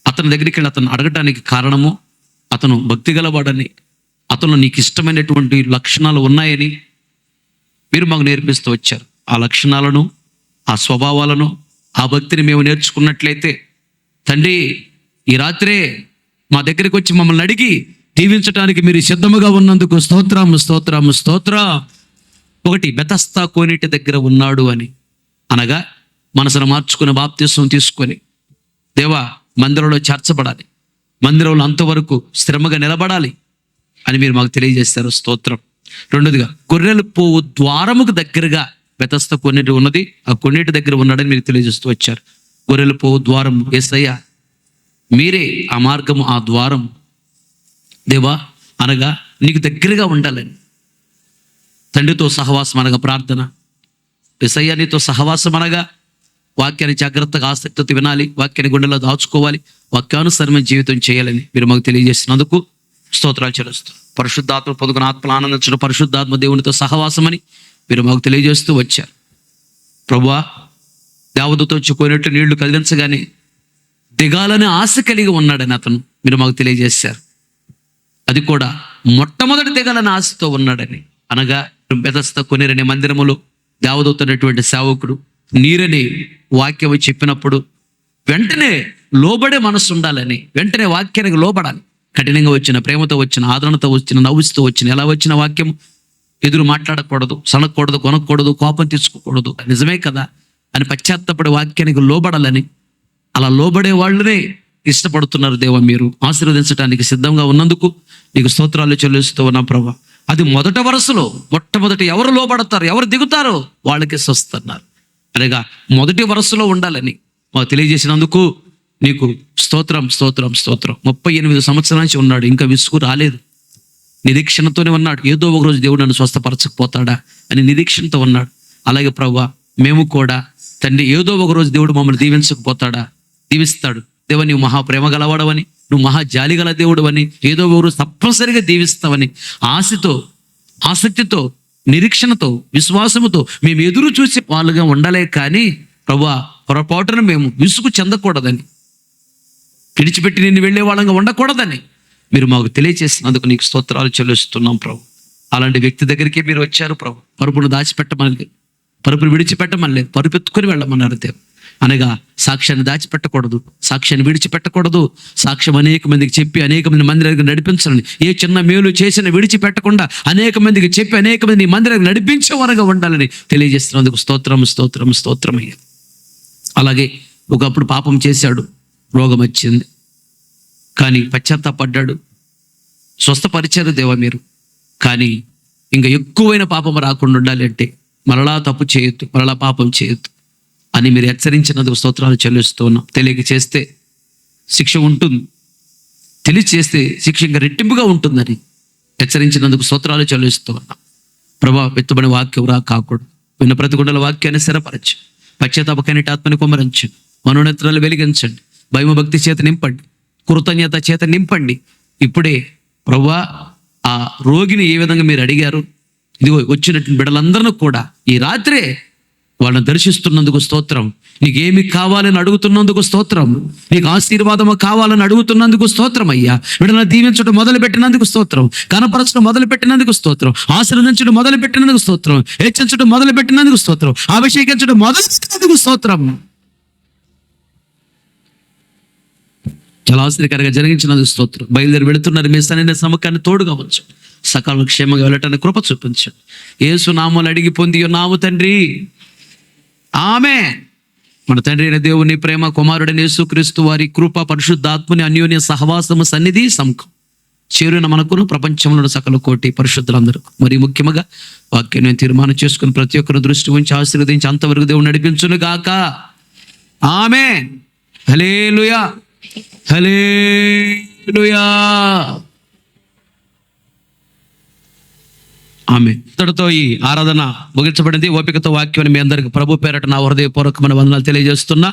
Speaker 1: అతని దగ్గరికి వెళ్ళి అతను అడగటానికి కారణము, అతను భక్తి గలవాడని, అతను నీకు ఇష్టమైనటువంటి లక్షణాలు ఉన్నాయని మీరు మాకు నేర్పిస్తూ వచ్చారు. ఆ లక్షణాలను, ఆ స్వభావాలను ఆ భక్తిని మేము నేర్చుకున్నట్లయితే, తండ్రి ఈ రాత్రే మా దగ్గరికి వచ్చి మమ్మల్ని అడిగి దీవించడానికి మీరు సిద్ధముగా ఉన్నందుకు స్తోత్రము స్తోత్రము స్తోత్రం. ఒకటి, బెతస్తా కోనేటి దగ్గర ఉన్నాడు అని అనగా మనసును మార్చుకుని బాప్తిస్వం తీసుకొని దేవా మందిరంలో చేర్చబడాలి, మందిరంలో అంతవరకు స్థిరముగా నిలబడాలి అని మీరు మాకు తెలియజేస్తారు, స్తోత్రం. రెండోదిగా, గొర్రెలు పోవు ద్వారముకు దగ్గరగా బెతస్తా కోనేటి ఉన్నది, ఆ కోనేటి దగ్గర ఉన్నాడని మీరు తెలియజేస్తూ వచ్చారు. గొర్రెలు పోవు ద్వారం యేసయ్య, మీరే ఆ మార్గము, ఆ ద్వారం దేవా అనగా నీకు దగ్గరగా ఉండాలని. తండ్రితో సహవాసం అనగా ప్రార్థన, యేసయ్య నీతో సహవాసం అనగా వాక్యాన్ని జాగ్రత్తగా ఆసక్తితో వినాలి, వాక్యాన్ని గుండెలో దాచుకోవాలి, వాక్యానుసారమైన జీవితం చేయాలని మీరు మాకు తెలియజేసినందుకు స్తోత్రాలు చెల్లిస్తాం. పరిశుద్ధాత్మ పొందుకుని ఆత్మలు ఆనందించడం, పరిశుద్ధాత్మ దేవునితో సహవాసం అని మీరు మాకు తెలియజేస్తూ వచ్చారు. ప్రభువా, దేవదూత వచ్చి కోనేటి నీళ్లు కదిలించగానే దిగాలని ఆశ కలిగి ఉన్నాడని అతను మీరు మాకు తెలియజేశారు. అది కూడా మొట్టమొదటి దిగాలని ఆశతో ఉన్నాడని అనగా బెతస్తా కోనేరనే మందిరములో దేవదూత అనేటువంటి సేవకుడు నీరని వాక్యం చెప్పినప్పుడు వెంటనే లోబడే మనసు ఉండాలని, వెంటనే వాక్యానికి లోబడాలి. కఠినంగా వచ్చిన, ప్రేమతో వచ్చిన, ఆదరణతో వచ్చిన, నవ్వుస్తూ వచ్చిన, ఎలా వచ్చిన వాక్యం ఎదురు మాట్లాడకూడదు, సనకూడదు, కొనకూడదు, కోపం తెచ్చుకోకూడదు, నిజమే కదా అని పశ్చాత్తపడి వాక్యానికి లోబడాలని, అలా లోబడే వాళ్ళనే ఇష్టపడుతున్నారు దేవా. మీరు ఆశీర్వదించడానికి సిద్ధంగా ఉన్నందుకు నీకు స్తోత్రాలు చెల్లిస్తూ ఉన్నాం ప్రభా. అది మొదట వరుసలో మొట్టమొదటి ఎవరు లోబడతారు, ఎవరు దిగుతారో వాళ్ళకి స్వస్తున్నారు అనగా మొదటి వరుసలో ఉండాలని మాకు తెలియజేసినందుకు నీకు స్తోత్రం స్తోత్రం స్తోత్రం. 38 సంవత్సరాల నుంచి ఉన్నాడు, ఇంకా విసుగు రాలేదు, నిరీక్షణతోనే ఉన్నాడు. ఏదో ఒక రోజు దేవుడు నన్ను స్వస్థపరచకపోతాడా అని నిరీక్షణతో ఉన్నాడు. అలాగే ప్రభువా, మేము కూడా తండ్రి ఏదో ఒక రోజు దేవుడు మమ్మల్ని దీవించకపోతాడా, దీవిస్తాడు. దేవ, నువ్వు మహా ప్రేమ గలవాడవని, నువ్వు మహా జాలి గల దేవుడు అని, ఏదో ఒక రోజు తప్పనిసరిగా దీవిస్తావని ఆశతో, ఆసక్తితో, నిరీక్షణతో, విశ్వాసముతో మేము ఎదురు చూసి వాళ్ళుగా ఉండాలే కానీ ప్రభువా పొరపాటున మేము విసుగు చెందకూడదని, విడిచిపెట్టి నిన్ను వెళ్ళే వాళ్ళంగా ఉండకూడదని మీరు మాకు తెలియచేసినందుకు నీకు స్తోత్రాలు చెల్లిస్తున్నాం ప్రభు. అలాంటి వ్యక్తి దగ్గరికి మీరు వచ్చారు ప్రభు. పరుపును దాచిపెట్టమని, పరుపును విడిచిపెట్టమని లేదు, పరుపు ఎత్తుకొని వెళ్ళమన్నారు దేవు. అనగా సాక్ష్యాన్ని దాచిపెట్టకూడదు, సాక్ష్యాన్ని విడిచిపెట్టకూడదు. సాక్ష్యం అనేక మందికి చెప్పి అనేక మంది మందిరానికి నడిపించాలని, ఏ చిన్న మేలు చేసిన విడిచిపెట్టకుండా అనేక మందికి చెప్పి అనేక మంది మందిరానికి నడిపించే వరగా ఉండాలని తెలియజేస్తున్నందుకు స్తోత్రం స్తోత్రం స్తోత్రం అయ్యా. అలాగే ఒకప్పుడు పాపం చేశాడు, రోగం వచ్చింది, కానీ పశ్చాత్తాపడ్డాడు, స్వస్థపరిచారు దేవా మీరు. కానీ ఇంకా ఎక్కువైన పాపం రాకుండా ఉండాలి అంటే మరలా తప్పు చేయొద్దు, మరలా పాపం చేయొద్దు అని మీరు హెచ్చరించినందుకు స్తోత్రాలు చెల్లిస్తూ ఉన్నాం. తెలియక చేస్తే శిక్ష ఉంటుంది, తెలిసి చేస్తే శిక్ష ఇంకా రెట్టింపుగా ఉంటుందని హెచ్చరించినందుకు స్తోత్రాలు చెల్లిస్తూ ఉన్నాం. ప్రభా, పెట్టుబడి వాక్యం రా కాకూడదు, విన్న ప్రతి గుండెల వాక్యాన్ని స్థిరపరచు, పశ్చాత్తాపకైన ఆత్మని కుమ్మరించండి, మనోనేత్రాలు వెలిగించండి, భయభక్తి చేత నింపండి, కృతజ్ఞత చేత నింపండి. ఇప్పుడే ప్రభువా, ఆ రోగిని ఏ విధంగా మీరు అడిగారు, ఇదిగో వచ్చినటువంటి బిడ్డలందరినీ కూడా ఈ రాత్రే వాళ్ళని దర్శిస్తున్నందుకు స్తోత్రం. నీకేమి కావాలని అడుగుతున్నందుకు స్తోత్రం, నీకు ఆశీర్వాదము కావాలని అడుగుతున్నందుకు స్తోత్రం అయ్యా. వీళ్ళని దీవించడం మొదలు పెట్టినందుకు స్తోత్రం, కనపరచడం మొదలు పెట్టినందుకు స్తోత్రం, ఆశీర్వదించడం మొదలు పెట్టినందుకు స్తోత్రం, హెచ్చించడం మొదలు పెట్టినందుకు స్తోత్రం, అభిషేకించడం మొదలు పెట్టినందుకు స్తోత్రం. చాలా ఆశ్చర్యకరంగా జరిగించినందుకు స్తోత్రం. బయలుదేరి వెళుతున్నారు, మీ సరైన సముఖాన్ని తోడుగా వచ్చు, సకాలంలో క్షేమంగా వెళ్ళటానికి కృప చూపించండి. యేసు నామములు అడిగి పొంది ఉన్నాము తండ్రి, ఆమేన్. మన తండ్రి అయిన దేవుని ప్రేమ, కుమారుడైన యేసుక్రీస్తు వారి కృప, పరిశుద్ధాత్మని అన్యోన్య సహవాసము, సన్నిధి, సముఖం చేరిన మనకును ప్రపంచంలో సకల కోటి పరిశుద్ధులందరూ, మరి ముఖ్యంగా వాక్యం నేను తీర్మానం చేసుకుని ప్రతి ఒక్కరు దృష్టి ఉంచి ఆశీర్వదించి అంతవరకు దేవుడు నడిపించును గాక. ఆమేన్. హల్లెలూయా, హల్లెలూయా, ఆమేన్. ఇంతటితో ఈ ఆరాధన ముగించబడింది. ఓపికతో వాక్యాన్ని మీ అందరికి ప్రభు పేరట నా హృదయపూర్వకమైన వందనాలు తెలియజేస్తున్నా.